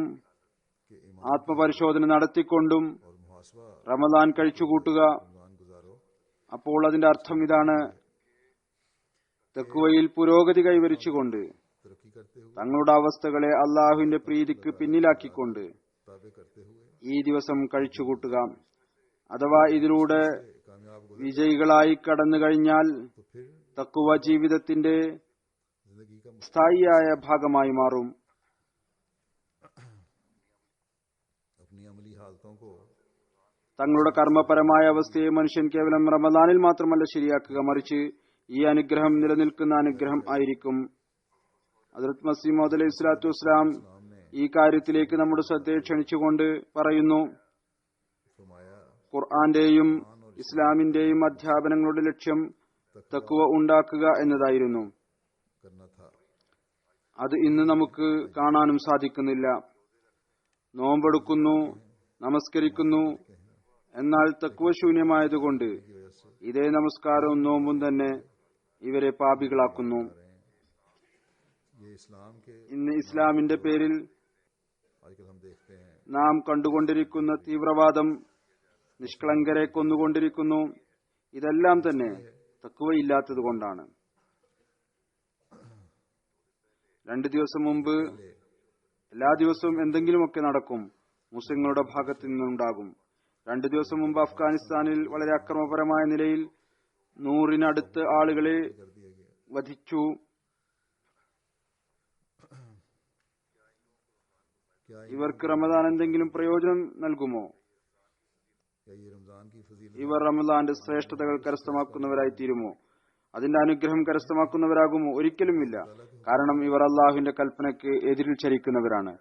ആത്മപരിശോധന നടത്തിക്കൊണ്ടും റമദാൻ കഴിച്ചുകൂട്ടുക. അപ്പോൾ അതിന്റെ അർത്ഥം ഇതാണ്: തഖ്വയിൽ പുരോഗതി കൈവരിച്ചുകൊണ്ട് തങ്ങളുടെ അവസ്ഥകളെ അള്ളാഹുവിന്റെ പ്രീതിക്ക് പിന്നിലാക്കിക്കൊണ്ട് ഈ ദിവസം കഴിച്ചുകൂട്ടുക. അഥവാ ഇതിലൂടെ വിജയികളായി കടന്നു കഴിഞ്ഞാൽ തഖ്വ ജീവിതത്തിന്റെ സ്ഥായിയായ ഭാഗമായി മാറും. തങ്ങളുടെ കർമ്മപരമായ അവസ്ഥയെ മനുഷ്യൻ കേവലം റമദാനിൽ മാത്രമല്ല ശരിയാക്കുക, മറിച്ച് ഈ അനുഗ്രഹം നിലനിൽക്കുന്ന അനുഗ്രഹം ആയിരിക്കും. ഹദ്റത്ത് മസീഹ് മൗഊദ് അലൈഹി സ്വലാത്തു വസ്സലാം ഈ കാര്യത്തിലേക്ക് നമ്മുടെ ശ്രദ്ധയെ ക്ഷണിച്ചുകൊണ്ട് പറയുന്നു, ഖുർആന്റെയും ഇസ്ലാമിന്റെയും അധ്യാപനങ്ങളുടെ ലക്ഷ്യം തഖ്വ ഉണ്ടാക്കുക എന്നതായിരുന്നു. അത് ഇന്ന് നമുക്ക് കാണാനും സാധിക്കുന്നില്ല. നോമ്പെടുക്കുന്നു, നമസ്കരിക്കുന്നു, എന്നാൽ തഖ്വ ശൂന്യമായതുകൊണ്ട് ഇതേ നമസ്കാരവും നോമ്പും തന്നെ ഇവരെ പാപികളാക്കുന്നു. ഇന്ന് ഇസ്ലാമിന്റെ പേരിൽ നാം കണ്ടുകൊണ്ടിരിക്കുന്ന തീവ്രവാദം നിഷ്കളങ്കരെ കൊന്നുകൊണ്ടിരിക്കുന്നു. ഇതെല്ലാം തന്നെ തഖ്വയില്ലാത്തത് കൊണ്ടാണ്. 2 ദിവസം മുമ്പ് എല്ലാ ദിവസവും എന്തെങ്കിലുമൊക്കെ നടക്കും, മുസ്ലിങ്ങളുടെ ഭാഗത്തു നിന്നുണ്ടാകും. 2 ദിവസം മുമ്പ് അഫ്ഗാനിസ്ഥാനിൽ വളരെ അക്രമപരമായ നിലയിൽ 100-നടുത്ത് ആളുകളെ വധിച്ചു. ഇവർക്ക് റമദാൻ എന്തെങ്കിലും പ്രയോജനം നൽകുമോ? ഇവർ റമദാന്റെ ശ്രേഷ്ഠതകൾ കരസ്ഥമാക്കുന്നവരായി തീരുമോ? അതിന്റെ അനുഗ്രഹം കരസ്ഥമാക്കുന്നവരാകുമോ? ഒരിക്കലുമില്ല. കാരണം ഇവർ അള്ളാഹുവിന്റെ കൽപ്പനയ്ക്ക് എതിരിൽ ചരിക്കുന്നവരാണ്.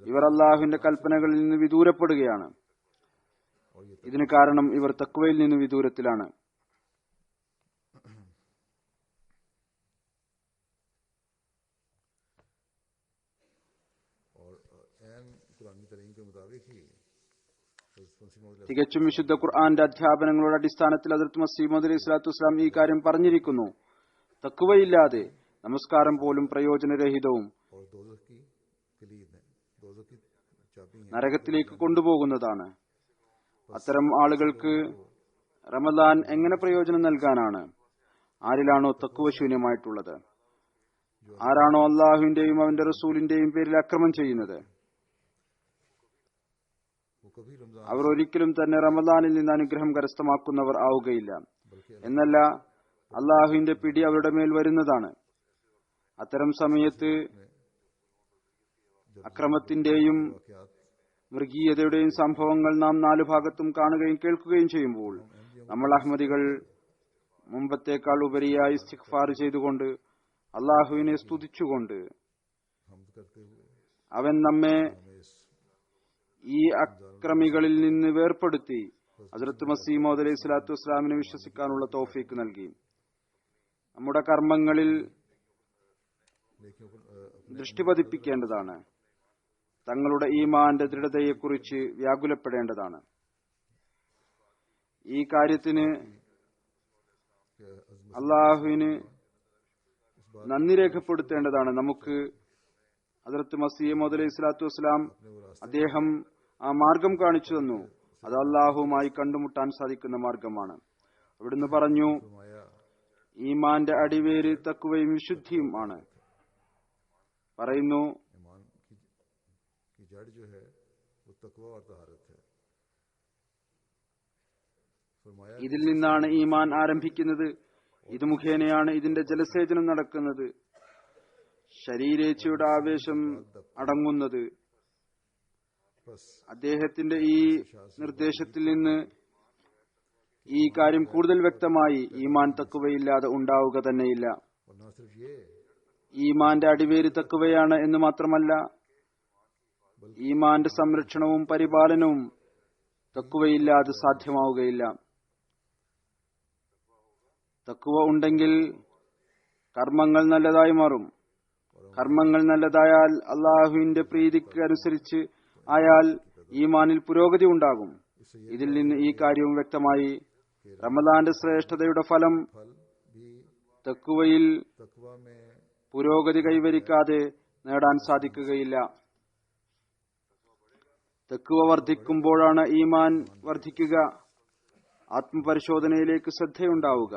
ഇവർ അള്ളാഹുവിന്റെ കൽപ്പനകളിൽ നിന്ന് വിദൂരപ്പെടുകയാണ്. ഇതിന് കാരണം ഇവർ തഖ്വയിൽ നിന്ന് വിദൂരത്തിലാണ്. തികച്ചും വിശുദ്ധ ഖുർആന്റെ അധ്യാപനങ്ങളുടെ അടിസ്ഥാനത്തിൽ ഹദ്റത്ത് മസീഹ് മൗഊദ് അലൈഹി സ്വലാത്തു വസ്സലാം ഈ കാര്യം പറഞ്ഞിരിക്കുന്നു. തഖ്വയില്ലാതെ നമസ്കാരം പോലും പ്രയോജനരഹിതവും നരകത്തിലേക്ക് കൊണ്ടുപോകുന്നതാണ്. അത്തരം ആളുകൾക്ക് റമദാൻ എങ്ങനെ പ്രയോജനം നൽകാനാണ്? ആരിലാണോ തഖ്വ ശൂന്യമായിട്ടുള്ളത്, ആരാണോ അള്ളാഹുവിന്റെയും അവന്റെ റസൂലിന്റെയും പേരിൽ അക്രമം ചെയ്യുന്നത്, അവർ ഒരിക്കലും തന്നെ റമദാനിൽ നിന്ന് അനുഗ്രഹം കരസ്ഥമാക്കുന്നവർ ആവുകയില്ല. എന്നല്ല, അള്ളാഹുവിന്റെ പിടി അവരുടെ മേൽ വരുന്നതാണ്. അത്തരം സമയത്ത് അക്രമത്തിന്റെയും മൃഗീയതയുടെയും സംഭവങ്ങൾ നാം 4 ഭാഗത്തും കാണുകയും കേൾക്കുകയും ചെയ്യുമ്പോൾ നമ്മൾ അഹ്മദികൾ മുമ്പത്തേക്കാൾ ഉപരിയായി ഇസ്തിഗ്ഫാർ ചെയ്തുകൊണ്ട് അള്ളാഹുവിനെ സ്തുതിച്ചുകൊണ്ട് അവൻ നമ്മെ ഈ അക്രമികളിൽ നിന്ന് വേർപ്പെടുത്തി ഹദ്റത്ത് മസീഹ് മൗഊദ് അലൈഹി സ്വലാത്തു വസ്സലാമിനെ വിശ്വസിക്കാനുള്ള തൗഫീക്ക് നൽകി. നമ്മുടെ കർമ്മങ്ങളിൽ ദൃഷ്ടി പതിപ്പിക്കേണ്ടതാണ്. തങ്ങളുടെ ഈമാന്റെ ദൃഢതയെക്കുറിച്ച് വ്യാകുലപ്പെടേണ്ടതാണ്. ഈ കാര്യത്തിന് അള്ളാഹുവിന് നന്ദി രേഖപ്പെടുത്തേണ്ടതാണ്. നമുക്ക് ഹദ്റത്ത് മസീഹ് മൗഊദ് അലൈഹി സ്വലാത്തു വസ്സലാം അദ്ദേഹം ആ മാർഗം കാണിച്ചു തന്നു. അത് അള്ളാഹുവുമായി കണ്ടുമുട്ടാൻ സാധിക്കുന്ന മാർഗമാണ്. അവിടുന്ന് പറഞ്ഞു, ഈമാന്റെ അടിവേര് തഖ്വയും വിശുദ്ധിയും ആണ്. പറയുന്നു, जड़ जो है वो तकवा और तहारत है। फरमाया ഇതിൽ നിന്നാണ് ഈമാൻ ആരംഭിക്കുന്നത്. ഇത് മുഖേനയാണ് ഇതിന്റെ ജലസേചനം നടക്കുന്നത്, ശരീരേച്ഛയുടെ ആവേശം അടങ്ങുന്നത്. बस അദ്ദേഹത്തിന്റെ ഈ നിർദ്ദേശത്തിൽ നിന്ന് ഈ കാര്യം കൂടുതൽ വ്യക്തമായി ഈമാൻ തക്കുവയില്ലാതെ ഉണ്ടാവുക തന്നെയില്ല. और न सिर्फ ये ഈമാന്റെ അടിവേര് തക്കുവയാണ് എന്ന് മാത്രമല്ല, ഈമാന്റെ സംരക്ഷണവും പരിപാലനവും തക്കുവയില്ലാതെ സാധ്യമാവുകയില്ല. തക്കുവ ഉണ്ടെങ്കിൽ കർമ്മങ്ങൾ നല്ലതായി മാറും. കർമ്മങ്ങൾ നല്ലതായാൽ അള്ളാഹുവിന്റെ പ്രീതിക്ക് അനുസരിച്ച് ആയാൽ ഈമാനിൽ പുരോഗതി ഉണ്ടാകും. ഇതിൽ നിന്ന് ഈ കാര്യവും വ്യക്തമായി. റമദാന്റെ ശ്രേഷ്ഠതയുടെ ഫലം फल भी തക്കുവയിൽ तकवा में പുരോഗതി കൈവരിക്കാതെ നേടാൻ സാധിക്കുകയില്ല. തക്കുവ വർദ്ധിക്കുമ്പോഴാണ് ഈമാൻ വർദ്ധിക്കുക. ആത്മപരിശോധനയിലേക്ക് ശ്രദ്ധയുണ്ടാവുക.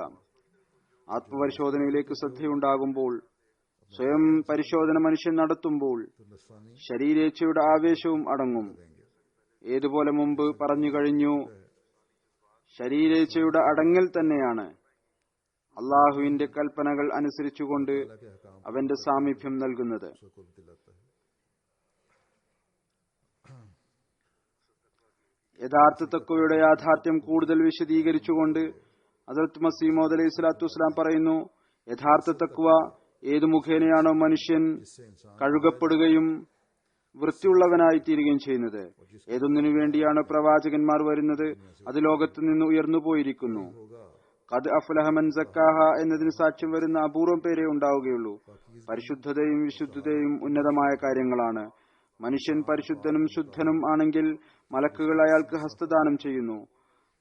ആത്മപരിശോധനയിലേക്ക് ശ്രദ്ധയുണ്ടാകുമ്പോൾ, സ്വയം പരിശോധന മനുഷ്യൻ നടത്തുമ്പോൾ तो नस्वानी ശരീരേച്ഛയുടെ ആവേശവും അടങ്ങും. ഏതുപോലെ മുമ്പ് പറഞ്ഞു കഴിഞ്ഞു, ശരീരേച്ഛയുടെ അടങ്ങൽ തന്നെയാണ് അള്ളാഹുവിന്റെ കൽപ്പനകൾ അനുസരിച്ചുകൊണ്ട് के हकाम അവന്റെ സാമീപ്യം നൽകുന്നത്. को कुर्ब दिलाता है। യഥാർത്ഥ തഖ്വയുടെ യാഥാർത്ഥ്യം കൂടുതൽ വിശദീകരിച്ചുകൊണ്ട് ഹദ്റത്ത് മസീഹ് മൗഊദ് അലൈഹി സ്വലാത്തു വസ്സലാം പറയുന്നു, യഥാർത്ഥ തഖ്വ ഏതു മുഖേനയാണോ മനുഷ്യൻ इससे इंसान കഴുകപ്പെടുകയും വൃത്തിയുള്ളവനായി തീരുകയും ചെയ്യുന്നത്, ഏതൊന്നിനു വേണ്ടിയാണ് പ്രവാചകന്മാർ വരുന്നത്, അത് ലോകത്ത് നിന്ന് ഉയർന്നു പോയിരിക്കുന്നു. होगा ഖദ് അഫ്ലഹ മൻ സക്കാഹ എന്നതിന് സാക്ഷ്യം വരുന്ന അപൂർവം പേരേ ഉണ്ടാവുകയുള്ളൂ. പരിശുദ്ധതയും വിശുദ്ധതയും ഉന്നതമായ കാര്യങ്ങളാണ്. മനുഷ്യൻ പരിശുദ്ധനും ശുദ്ധനും ആണെങ്കിൽ മലക്കുകൾ അയാൾക്ക് ഹസ്തദാനം ചെയ്യുന്നു.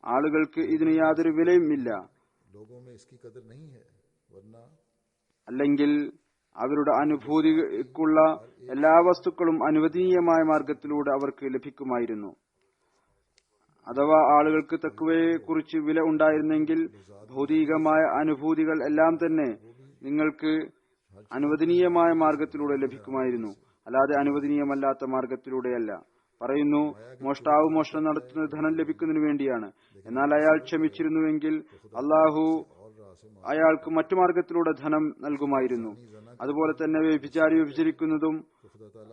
ആളുകൾക്ക് ഇതിന് യാതൊരു വിലയും ഇല്ല. लोगों में इसकी कदर नहीं है, वरना അല്ലെങ്കിൽ അവരുടെ അനുഭൂതിക്കുള്ള എല്ലാ വസ്തുക്കളും അനുവദനീയമായ മാർഗത്തിലൂടെ അവർക്ക് ലഭിക്കുമായിരുന്നു. അഥവാ ആളുകൾക്ക് തഖ്വയെ കുറിച്ച് വില ഉണ്ടായിരുന്നെങ്കിൽ ഭൗതികമായ അനുഭൂതികൾ എല്ലാം തന്നെ നിങ്ങൾക്ക് അനുവദനീയമായ മാർഗത്തിലൂടെ ലഭിക്കുമായിരുന്നു, അല്ലാതെ അനുവദനീയമല്ലാത്ത മാർഗത്തിലൂടെയല്ല. പറയുന്നു, മോഷ്ടാവ് മോഷണം നടത്തുന്നത് ധനം ലഭിക്കുന്നതിന് വേണ്ടിയാണ്. എന്നാൽ അയാൾ ക്ഷമിച്ചിരുന്നുവെങ്കിൽ അള്ളാഹു അയാൾക്ക് മറ്റു മാർഗത്തിലൂടെ ധനം നൽകുമായിരുന്നു. അതുപോലെ തന്നെ വ്യഭിചാരി വ്യഭിചരിക്കുന്നതും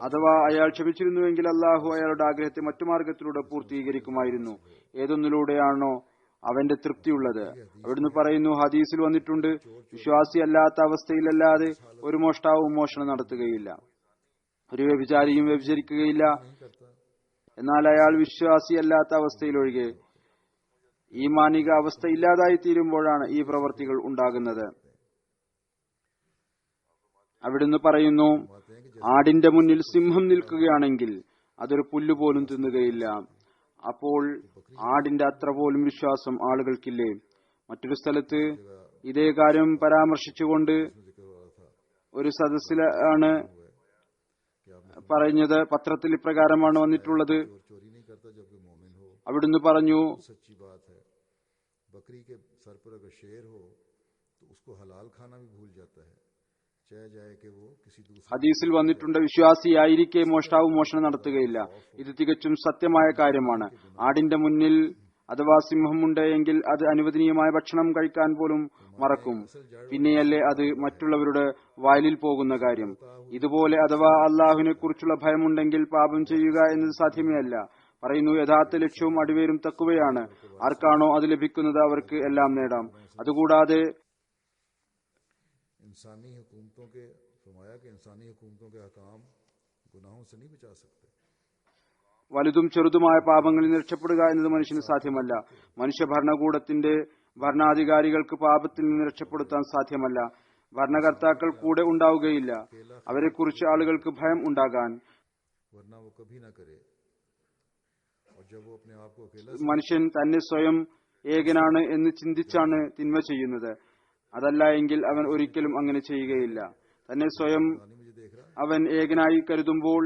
അഥവാ അയാൾ ക്ഷമിച്ചിരുന്നുവെങ്കിൽ അള്ളാഹു അയാളുടെ ആഗ്രഹത്തെ മറ്റു മാർഗത്തിലൂടെ പൂർത്തീകരിക്കുമായിരുന്നു. ഏതൊന്നിലൂടെയാണോ അവന്റെ തൃപ്തിയുള്ളത്. അവിടുന്ന് പറയുന്നു, ഹദീസിൽ വന്നിട്ടുണ്ട്, വിശ്വാസി അല്ലാത്ത അവസ്ഥയിലല്ലാതെ ഒരു മോഷ്ടാവും മോഷണം നടത്തുകയില്ല, ഒരു വ്യഭിചാരിയും വ്യഭിചരിക്കുകയില്ല. എന്നാൽ അയാൾ വിശ്വാസിയല്ലാത്ത അവസ്ഥയിലൊഴികെ ഈ മാനിക അവസ്ഥ ഇല്ലാതായി തീരുമ്പോഴാണ് ഈ പ്രവർത്തികൾ ഉണ്ടാകുന്നത്. അവിടുന്ന് പറയുന്നു, ആടിന്റെ മുന്നിൽ സിംഹം നിൽക്കുകയാണെങ്കിൽ അതൊരു പുല്ലുപോലും തിന്നുകയില്ല. അപ്പോൾ ആടിന്റെ അത്ര പോലും വിശ്വാസം ആളുകൾക്കില്ലേ? മറ്റൊരു സ്ഥലത്ത് ഇതേ കാര്യം പരാമർശിച്ചുകൊണ്ട് ഒരു സദസ്സിലാണ് പറഞ്ഞത്. പത്രത്തിൽ ഇപ്രകാരമാണ് വന്നിട്ടുള്ളത്. चोरी नहीं करता जबकि मोमिन हो, അവിടുന്ന് പറഞ്ഞു, सच्ची बात है। बकरी के सर पर अगर शेर हो तो उसको हलाल खाना भी भूल जाता है, चाहे जाए कि वो किसी दूसरे ഹദീസിൽ വന്നിട്ടുണ്ട്, വിശ്വാസിയായിരിക്കെ മോഷ്ടാവ് മോഷണം നടത്തുകയില്ല. ഇത് തികച്ചും സത്യമായ കാര്യമാണ്. ആടിന്റെ മുന്നിൽ അഥവാ സിംഹമുണ്ട് എങ്കിൽ അത് അനുവദനീയമായ ഭക്ഷണം കഴിക്കാൻ പോലും മറക്കും. പിന്നെയല്ലേ അത് മറ്റുള്ളവരുടെ വയലിൽ പോകുന്ന കാര്യം. ഇതുപോലെ അഥവാ അള്ളാഹുവിനെ കുറിച്ചുള്ള ഭയമുണ്ടെങ്കിൽ പാപം ചെയ്യുക എന്നത് സാധ്യമേ അല്ല. പറയുന്നു, യഥാർത്ഥ ലക്ഷ്യവും അടിവേരും തഖ്വയാണ്. ആർക്കാണോ അത് ലഭിക്കുന്നത് അവർക്ക് എല്ലാം നേടാം. അതുകൂടാതെ इंसानी हुकूमतों के फरमाया कि इंसानी हुकूमतों के हकाम गुनाहों से नहीं बचा सकते। വലുതും ചെറുതുമായ പാപങ്ങളിൽ നിന്ന് രക്ഷപ്പെടുക എന്നത് മനുഷ്യന് സാധ്യമല്ല. മനുഷ്യ ഭരണകൂടത്തിന്റെ ഭരണാധികാരികൾക്ക് പാപത്തിൽ നിന്ന് രക്ഷപ്പെടുത്താൻ സാധ്യമല്ല. ഭരണകർത്താക്കൾ കൂടെ ഉണ്ടാവുകയില്ല. അവരെക്കുറിച്ച് ആളുകൾക്ക് ഭയം ഉണ്ടാകാൻ. वरना वो कभी ना करे, और जब वो अपने आप को अकेला മനുഷ്യൻ തന്നെ സ്വയം ഏകനാണ് എന്ന് ചിന്തിച്ചാണ് തിന്മ ചെയ്യുന്നത്. അതല്ല എങ്കിൽ അവൻ ഒരിക്കലും അങ്ങനെ ചെയ്യുകയില്ല. തന്നെ സ്വയം मुझे देख रहा അവൻ ഏകനായി കരുതുമ്പോൾ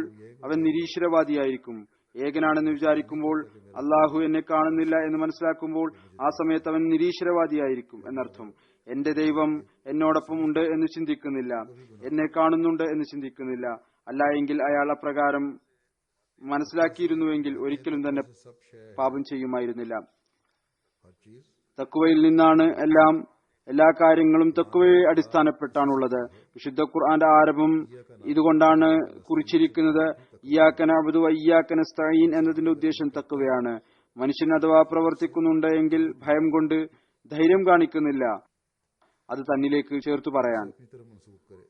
അവൻ നിരീശ്വരവാദിയായിരിക്കും. ഏകനാണെന്ന് വിചാരിക്കുമ്പോൾ അള്ളാഹു എന്നെ കാണുന്നില്ല എന്ന് മനസ്സിലാക്കുമ്പോൾ ആ സമയത്ത് അവൻ നിരീശ്വരവാദിയായിരിക്കും എന്നർത്ഥം. എന്റെ ദൈവം എന്നോടൊപ്പം ഉണ്ട് എന്ന് ചിന്തിക്കുന്നില്ല, എന്നെ കാണുന്നുണ്ട് എന്ന് ചിന്തിക്കുന്നില്ല. അല്ല എങ്കിൽ അയാൾ അപ്രകാരം മനസ്സിലാക്കിയിരുന്നുവെങ്കിൽ ഒരിക്കലും തന്നെ से सब शय പാപം ചെയ്യുമായിരുന്നില്ല. हर चीज തഖ്വയിൽ നിന്നാണ് എല്ലാ കാര്യങ്ങളും തഖ്വയെ അടിസ്ഥാനപ്പെട്ടാണുള്ളത്. വിശുദ്ധ ഖുർആന്റെ ആരംഭം ഇതുകൊണ്ടാണ് കുറിച്ചിരിക്കുന്നത്. ഇയ്യാക നഅ്ബുദു വ ഇയ്യാക നസ്തഈൻ എന്നതിന്റെ ഉദ്ദേശം തഖ്വയാണ്. മനുഷ്യൻ അഥവാ പ്രവർത്തിക്കുന്നുണ്ട് എങ്കിൽ ഭയം കൊണ്ട് ധൈര്യം കാണിക്കുന്നില്ല അത് തന്നിലേക്ക് ചേർത്തു പറയാൻ. अपनी तरफ मंसूब करे।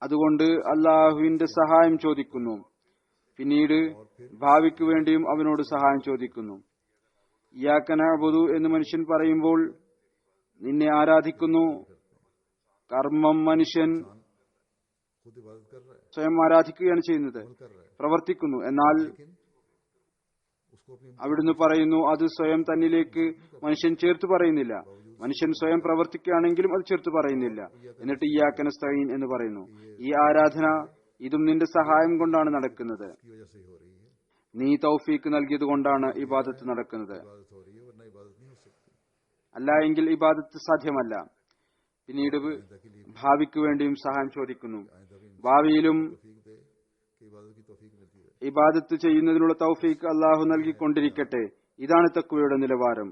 അതുകൊണ്ട് അള്ളാഹുവിന്റെ സഹായം ചോദിക്കുന്നു. പിന്നീട് ഭാവിക്ക് വേണ്ടിയും അവനോട് സഹായം ചോദിക്കുന്നു. ഇയ്യാക നഅ്ബുദു എന്ന് മനുഷ്യൻ പറയുമ്പോൾ നിന്നെ ആരാധിക്കുന്നു. കർമ്മം മനുഷ്യൻ खुद इबादत कर रहा है, സ്വയം ആരാധിക്കുകയാണ് ചെയ്യുന്നത്, अमल कर रहा है, പ്രവർത്തിക്കുന്നു. എന്നാൽ लेकिन उसको अपनी അവിടുന്ന് പറയുന്നു അത് സ്വയം തന്നിലേക്ക് മനുഷ്യൻ ചേർത്ത് പറയുന്നില്ല. മനുഷ്യൻ സ്വയം പ്രവർത്തിക്കുകയാണെങ്കിലും അത് ചേർത്ത് പറയുന്നില്ല. എന്നിട്ട് ഇയ്യാക നസ്തഈൻ എന്ന് പറയുന്നു. ഈ ആരാധന ഇതും നിന്റെ സഹായം കൊണ്ടാണ് നടക്കുന്നത്. की वजह से ही हो रही है, നീ തൗഫീക്ക് നൽകിയത് കൊണ്ടാണ് ഇബാദത്ത് നടക്കുന്നത്. इबादत हो रही है, वरना इबादत नहीं हो सकती। അല്ല എങ്കിൽ ഇബാദത്ത് സാധ്യമല്ല. പിന്നീട് ഭാവിക്ക് വേണ്ടിയും സഹായം ചോദിക്കുന്നു. आइंदा भी ഭാവിയിലും तौफीक दे कि इबादत की तौफीक मिलती है। ഇബാദത്ത് ചെയ്യുന്നതിനുള്ള തൗഫീക്ക് അള്ളാഹു നൽകിക്കൊണ്ടിരിക്കട്ടെ. ഇതാണ് തഖ്വയുടെ നിലവാരം.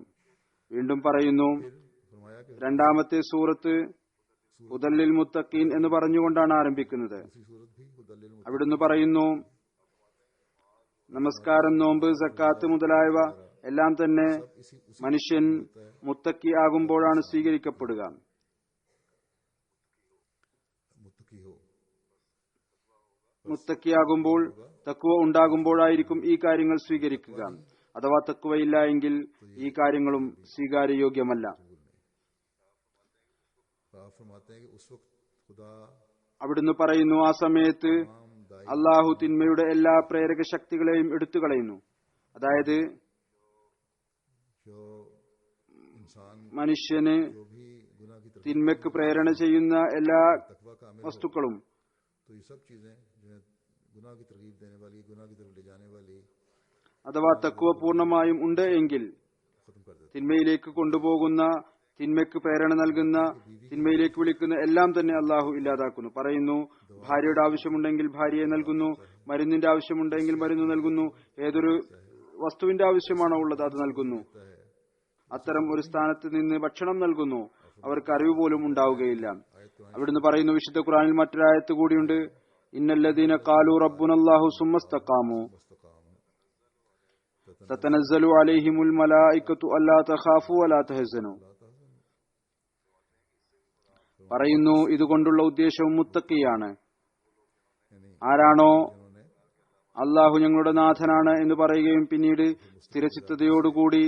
വീണ്ടും പറയുന്നു, फरमाया कि രണ്ടാമത്തെ സൂറത്ത് ഹുദല്ലിൽ മുത്തഖീൻ എന്ന് പറഞ്ഞുകൊണ്ടാണ് ആരംഭിക്കുന്നത്. दूसरी सूरत भी हुदल्लिल मुत्तक़ीन അവിടുന്ന് പറയുന്നു, നമസ്കാരം, നോമ്പ്, സക്കാത്ത് മുതലായവ എല്ലാം തന്നെ മനുഷ്യൻ മുത്തക്കി ആകുമ്പോഴാണ് സ്വീകരിക്കപ്പെടുക. मुत्तकी हो, മുത്തക്കിയാകുമ്പോൾ തഖ്വ ഉണ്ടാകുമ്പോഴായിരിക്കും ഈ കാര്യങ്ങൾ സ്വീകരിക്കുക. അഥവാ തഖ്വയില്ല എങ്കിൽ ഈ കാര്യങ്ങളും സ്വീകാര്യയോഗ്യമല്ല. आप फरमाते हैं कि उस वक्त खुदा അവിടുന്ന് പറയുന്നു, ആ സമയത്ത് तमाम दाई അള്ളാഹു തിന്മയുടെ എല്ലാ പ്രേരക ശക്തികളെയും എടുത്തു കളയുന്നു. അതായത് जो इंसान മനുഷ്യന് जो भी गुनाह की तरफ തിന്മയ്ക്ക് പ്രേരണ ചെയ്യുന്ന എല്ലാ तकवा का अमल हो, വസ്തുക്കളും, तो ये सब चीजें जो है गुनाह की तरगीब देने वाली, गुनाह की तरफ ले जाने वाली, അഥവാ തഖ്വ പൂർണ്ണമായും ഉണ്ട് എങ്കിൽ खत्म कर देते തിന്മയിലേക്ക് കൊണ്ടുപോകുന്ന, തിന്മയ്ക്ക് പ്രേരണ നൽകുന്ന, തിന്മയിലേക്ക് വിളിക്കുന്ന എല്ലാം തന്നെ അള്ളാഹു ഇല്ലാതാക്കുന്നു. പറയുന്നു, ഭാര്യയുടെ ആവശ്യമുണ്ടെങ്കിൽ ഭാര്യയെ നൽകുന്നു, മരുന്നിന്റെ ആവശ്യമുണ്ടെങ്കിൽ മരുന്ന് നൽകുന്നു, ഏതൊരു വസ്തുവിന്റെ ആവശ്യമാണോ ഉള്ളത് അത് നൽകുന്നു. അത്തരം ഒരു സ്ഥാനത്ത് നിന്ന് ഭക്ഷണം നൽകുന്നു. അവർക്ക് അറിവ് പോലും ഉണ്ടാവുകയില്ല. അവിടുന്ന് പറയുന്നു, വിശുദ്ധ ഖുർആനിൽ മറ്റൊരായത്ത് കൂടിയുണ്ട്, ഇന്നല്ലദീന ഖാലു റബ്ബുനല്ലാഹു സുമ്മസ്തഖാമു തതനസ്സലു അലൈഹിമുൽ മലായികത്തു അല്ലാ തഖാഫു വലാ തഹ്സനു. പറയുന്നു, ഇതുകൊണ്ടുള്ള ഉദ്ദേശവും മുത്തക്കിയാണ്. ആരാണോ അള്ളാഹു ഞങ്ങളുടെ നാഥനാണ് എന്ന് പറയുകയും പിന്നീട് സ്ഥിരചിത്തതയോടുകൂടി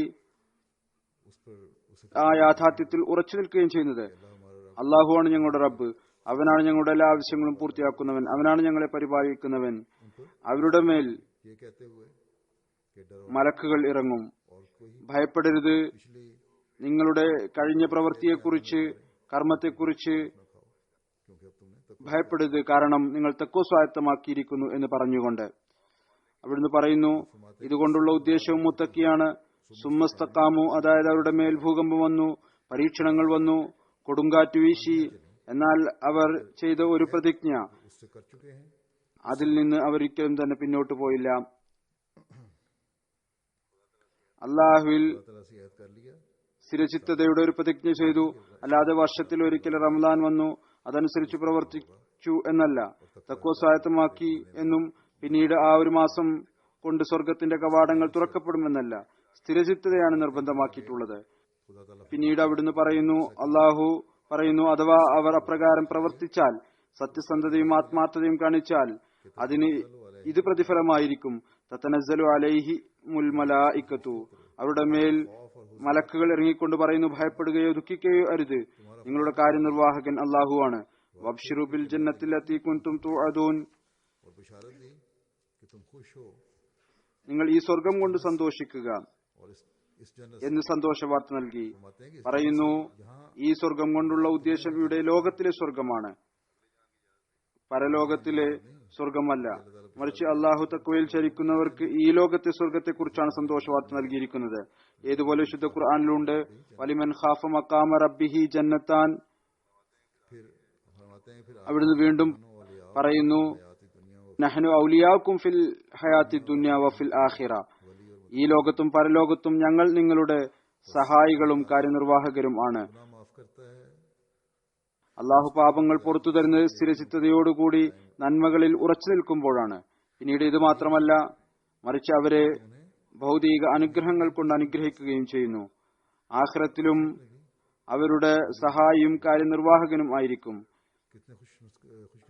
उस पर उसे ആ യാഥാർത്ഥ്യത്തിൽ ഉറച്ചു നിൽക്കുകയും ചെയ്യുന്നത്. അള്ളാഹുവാണ് ഞങ്ങളുടെ റബ്ബ്, അവനാണ് ഞങ്ങളുടെ എല്ലാ ആവശ്യങ്ങളും പൂർത്തിയാക്കുന്നവൻ, അവനാണ് ഞങ്ങളെ പരിപാലിക്കുന്നവൻ. അവരുടെ മേൽ ये कहते हुए कि डरो മലക്കുകൾ ഇറങ്ങും, और कोई ഭയപ്പെടരുത്, पिछली നിങ്ങളുടെ കഴിഞ്ഞ പ്രവൃത്തിയെക്കുറിച്ച്, കർമ്മത്തെക്കുറിച്ച് न खाओ, क्योंकि अब तुमने तक ഭയപ്പെടരുത്, കാരണം നിങ്ങൾ തഖ്വ സ്വായത്തമാക്കിയിരിക്കുന്നു എന്ന് പറഞ്ഞുകൊണ്ട്. അവിടുന്ന് പറയുന്നു, ഇതുകൊണ്ടുള്ള ഉദ്ദേശവും മുത്തക്കിയാണ്. സുമ്മസ്തഖാമു, അതായത് അവരുടെ മേൽ ഭൂകമ്പം വന്നു, പരീക്ഷണങ്ങൾ വന്നു, കൊടുങ്കാറ്റ് വീശി, എന്നാൽ അവർ ചെയ്ത ഒരു പ്രതിജ്ഞ, उससे कर चुके हैं, അതിൽ നിന്ന് അവരൊരിക്കലും തന്നെ പിന്നോട്ട് പോയില്ല. അള്ളാഹുവിൽ अल्लाह ताला से याद कर लिया, സ്ഥിരചിത്തതയുടെ ഒരു പ്രതിജ്ഞ ചെയ്തു. അല്ലാതെ വർഷത്തിൽ ഒരിക്കൽ റമദാൻ വന്നു അതനുസരിച്ച് പ്രവർത്തിച്ചു എന്നല്ല. തഖ്വ സ്വായത്തമാക്കി എന്നും പിന്നീട് ആ ഒരു മാസം കൊണ്ട് സ്വർഗത്തിന്റെ കവാടങ്ങൾ തുറക്കപ്പെടുമെന്നല്ല. സ്ഥിരചിത്തതയാണ് നിർബന്ധമാക്കിയിട്ടുള്ളത്. खुदा ताला പിന്നീട് അവിടുന്ന് പറയുന്നു, അള്ളാഹു പറയുന്നു, അഥവാ അവർ അപ്രകാരം പ്രവർത്തിച്ചാൽ, സത്യസന്ധതയും ആത്മാർത്ഥതയും കാണിച്ചാൽ അതിന് ഇത് പ്രതിഫലമായിരിക്കും. തതനസ്സലു അലൈഹിമുൽ മലായികത്തു, അവരുടെ മേൽ മലക്കുകൾ ഇറങ്ങിക്കൊണ്ട് പറയുന്നു, ഭയപ്പെടുകയോ ദുഃഖിക്കുകയോ അരുത്, നിങ്ങളുടെ കാര്യനിർവാഹകൻ അള്ളാഹുവാണ്. വബ്ശിറു ബിൽ ജന്നത്തില്ലത്തി കുൻതും തുഅദൂൻ, और बिशारत दी कि तुम खुश हो നിങ്ങൾ ഈ സ്വർഗം കൊണ്ട് സന്തോഷിക്കുക और इस जन्नत എന്ന് സന്തോഷ വാർത്ത നൽകി. फरमाते हैं कि പറയുന്നു, ഈ സ്വർഗം കൊണ്ടുള്ള ഉദ്ദേശം ഇവിടെ ലോകത്തിലെ സ്വർഗമാണ്, പരലോകത്തിലെ സ്വർഗമല്ല. മറിച്ച് അള്ളാഹു തഖ്വയിൽ ചരിക്കുന്നവർക്ക് ഈ ലോകത്തെ സ്വർഗത്തെക്കുറിച്ചാണ് സന്തോഷ വാർത്ത നൽകിയിരിക്കുന്നത്. ഏതുപോലെ വിശുദ്ധ ഖുർആനിലുണ്ട്, വലിമൻ ഖാഫ മഖാമ റബ്ബിഹി ജന്നത്താൻ. फिर फरमाते हैं फिर അവിടുന്ന് വീണ്ടും പറയുന്നു, आती दुनिया നഹ്നു ഔലിയാക്കും ഫിൽ ഹയാത്തി ദുനിയ വഫിൽ ആഖിറ. ഈ ലോകത്തും പരലോകത്തും ഞങ്ങൾ നിങ്ങളുടെ സഹായികളും കാര്യനിർവാഹകരും ആണ്. गुनाह माफ करता है, അള്ളാഹു പാപങ്ങൾ പുറത്തു തരുന്നത് സ്ഥിരചിത്തതയോടുകൂടി നന്മകളിൽ ഉറച്ചു നിൽക്കുമ്പോഴാണ്. പിന്നീട് ഇത് മാത്രമല്ല, മറിച്ച് അവരെ ഭൗതിക അനുഗ്രഹങ്ങൾ കൊണ്ട് അനുഗ്രഹിക്കുകയും ചെയ്യുന്നു. ആഖിറത്തിലും അവരുടെ സഹായിയും കാര്യനിർവാഹകനും ആയിരിക്കും. कितने खुश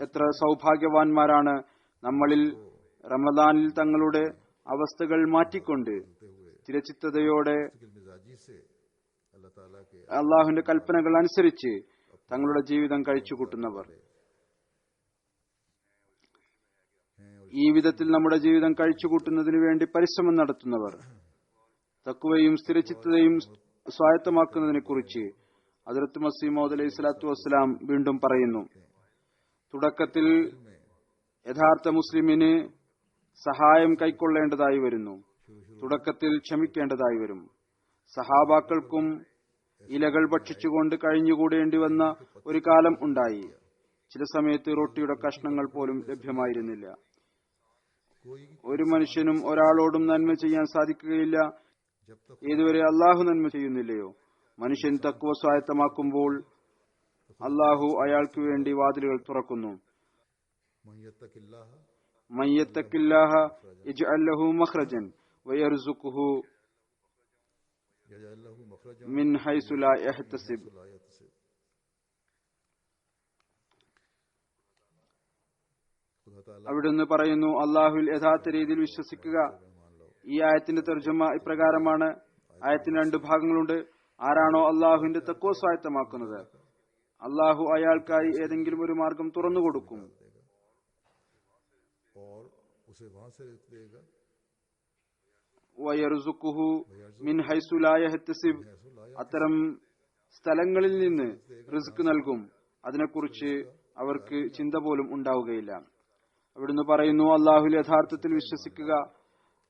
എത്ര സൗഭാഗ്യവാന്മാരാണ് നമ്മളിൽ റമദാനിൽ തങ്ങളുടെ അവസ്ഥകൾ മാറ്റിക്കൊണ്ട് സ്ഥിരചിത്തതയോടെ मिजाजी से अल्लाह ताला के അള്ളാഹുവിന്റെ കൽപ്പനകൾ അനുസരിച്ച് തങ്ങളുടെ ജീവിതം കഴിച്ചുകൂട്ടുന്നവർ. ഈ വിധത്തിൽ നമ്മുടെ ജീവിതം കഴിച്ചുകൂട്ടുന്നതിനു വേണ്ടി പരിശ്രമം നടത്തുന്നവർ. തഖ്വയും സ്ഥിരചിത്തതയും സ്വായത്തമാക്കുന്നതിനെ കുറിച്ച് ഹദ്റത്ത് മസീഹ് മൗഊദ് അലൈഹി സ്വലാത്തു വസ്സലാം വീണ്ടും പറയുന്നു. തുടക്കത്തിൽ യഥാർത്ഥ മുസ്ലിമിന് സഹായം കൈക്കൊള്ളേണ്ടതായി വരുന്നു. തുടക്കത്തിൽ ക്ഷമിക്കേണ്ടതായി വരും. സഹാബാക്കൾക്കും ഇലകൾ ഭക്ഷിച്ചുകൊണ്ട് കഴിഞ്ഞുകൂടേണ്ടി വന്ന ഒരു കാലം ഉണ്ടായി. ചില സമയത്ത് റൊട്ടിയുടെ കഷ്ണങ്ങൾ പോലും ലഭ്യമായിരുന്നില്ല. ഒരു മനുഷ്യനും ഒരാളോടും നന്മ ചെയ്യാൻ സാധിക്കുകയില്ല ഏതുവരെ അള്ളാഹു നന്മ ചെയ്യുന്നില്ലയോ. മനുഷ്യൻ തഖ്വ സ്വായത്തമാക്കുമ്പോൾ അള്ളാഹു അയാൾക്ക് വേണ്ടി വാതിലുകൾ തുറക്കുന്നു. മയ്യത്തക്കില്ലാഹ യജ്അൽ ലഹു മഖ്റജൻ വയർസുഖുഹു മിൻ ഹൈസു ലാ യഹ്തസിബ്. അവിടുന്ന് പറയുന്നു, അള്ളാഹുവിൽ യഥാർത്ഥ രീതിയിൽ വിശ്വസിക്കുക. ഈ ആയത്തിന്റെ തർജ്ജമ ഇപ്രകാരമാണ്. ആയത്തിന് 2 ഭാഗങ്ങളുണ്ട്. ആരാണോ അള്ളാഹുവിന്റെ തഖ്വ സ്വായത്തമാക്കുന്നത്, അള്ളാഹു അയാൾക്കായി ഏതെങ്കിലും ഒരു മാർഗം തുറന്നുകൊടുക്കും. വയർസുഖുഹു മിൻ ഹൈസു ലാ യഹ്തസിബ്. അത്തരം സ്ഥലങ്ങളിൽ നിന്ന് റിസ്ക് നൽകും. അതിനെക്കുറിച്ച് അവർക്ക് ചിന്ത പോലും ഉണ്ടാവുകയില്ല. അവിടുന്ന് പറയുന്നു, അള്ളാഹുവിൽ യഥാർത്ഥത്തിൽ വിശ്വസിക്കുക.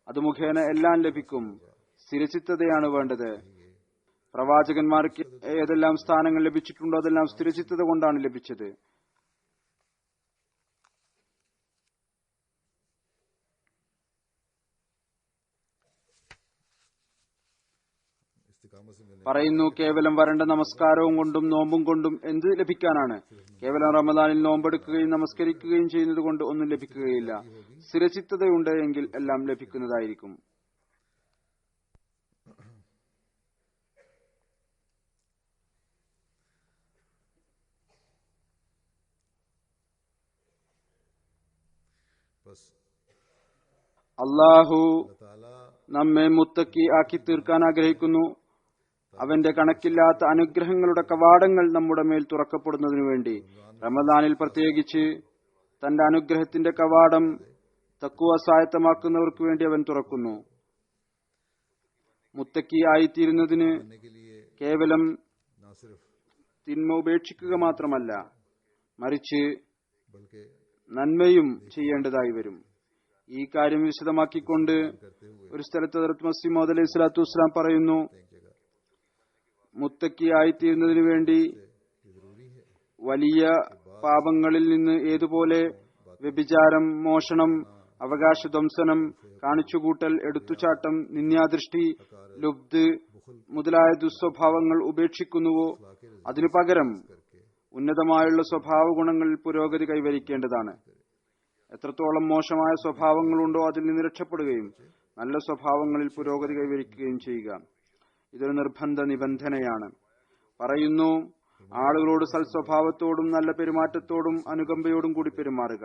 അത് മുഖേന എല്ലാം ലഭിക്കും. സ്ഥിരചിത്തതയാണ് വേണ്ടത്. പ്രവാചകന്മാർക്ക് ഏതെല്ലാം സ്ഥാനങ്ങൾ ലഭിച്ചിട്ടുണ്ടോ അതെല്ലാം സ്ഥിരചിത്തത കൊണ്ടാണ് ലഭിച്ചത്. പറയുന്നു, കേവലം വരണ്ട നമസ്കാരവും കൊണ്ടും നോമ്പും കൊണ്ടും എന്ത് ലഭിക്കാനാണ്? കേവലം റമദാനിൽ നോമ്പെടുക്കുകയും നമസ്കരിക്കുകയും ചെയ്യുന്നത് കൊണ്ട് ഒന്നും ലഭിക്കുകയില്ല. സ്ഥിരചിത്തതയുണ്ട് എങ്കിൽ എല്ലാം ലഭിക്കുന്നതായിരിക്കും. അള്ളാഹു നമ്മെ മുത്തക്കി ആക്കി തീർക്കാൻ ആഗ്രഹിക്കുന്നു. അവന്റെ കണക്കില്ലാത്ത അനുഗ്രഹങ്ങളുടെ കവാടങ്ങൾ നമ്മുടെ മേൽ തുറക്കപ്പെടുന്നതിനു വേണ്ടി റമദാനിൽ പ്രത്യേകിച്ച് തന്റെ അനുഗ്രഹത്തിന്റെ കവാടം തഖ്വ സ്വായത്തമാക്കുന്നവർക്ക് വേണ്ടി അവൻ തുറക്കുന്നു. മുത്തക്കി ആയിത്തീരുന്നതിന് കേവലം തിന്മ ഉപേക്ഷിക്കുക മാത്രമല്ല, മറിച്ച് നന്മയും ചെയ്യേണ്ടതായി വരും. ഈ കാര്യം വിശദമാക്കിക്കൊണ്ട് ഒരു സ്ഥലത്ത് ഹദ്റത്ത് മസീഹ് മൗഊദ് അലൈഹി സ്വലാത്തു വസ്സലാം പറയുന്നു, മുത്തക്കി ആയിത്തീരുന്നതിനു വേണ്ടി വലിയ പാപങ്ങളിൽ നിന്ന് ഏതുപോലെ വ്യഭിചാരം, മോഷണം, അവകാശധ്വംസനം, കാണിച്ചുകൂട്ടൽ, എടുത്തുചാട്ടം, നിന്യാദൃഷ്ടി, ലുബ്ദ് മുതലായ ദുസ്വഭാവങ്ങൾ ഉപേക്ഷിക്കുന്നുവോ അതിനു പകരം ഉന്നതമായുള്ള സ്വഭാവ ഗുണങ്ങളിൽ പുരോഗതി കൈവരിക്കേണ്ടതാണ്. എത്രത്തോളം മോശമായ സ്വഭാവങ്ങളുണ്ടോ അതിൽ നിന്ന് രക്ഷപ്പെടുകയും നല്ല സ്വഭാവങ്ങളിൽ പുരോഗതി കൈവരിക്കുകയും ചെയ്യുക. ഇതൊരു നിർബന്ധ നിബന്ധനയാണ്. പറയുന്നു, ആളുകളോട് സൽസ്വഭാവത്തോടും നല്ല പെരുമാറ്റത്തോടും അനുകമ്പയോടും കൂടി പെരുമാറുക.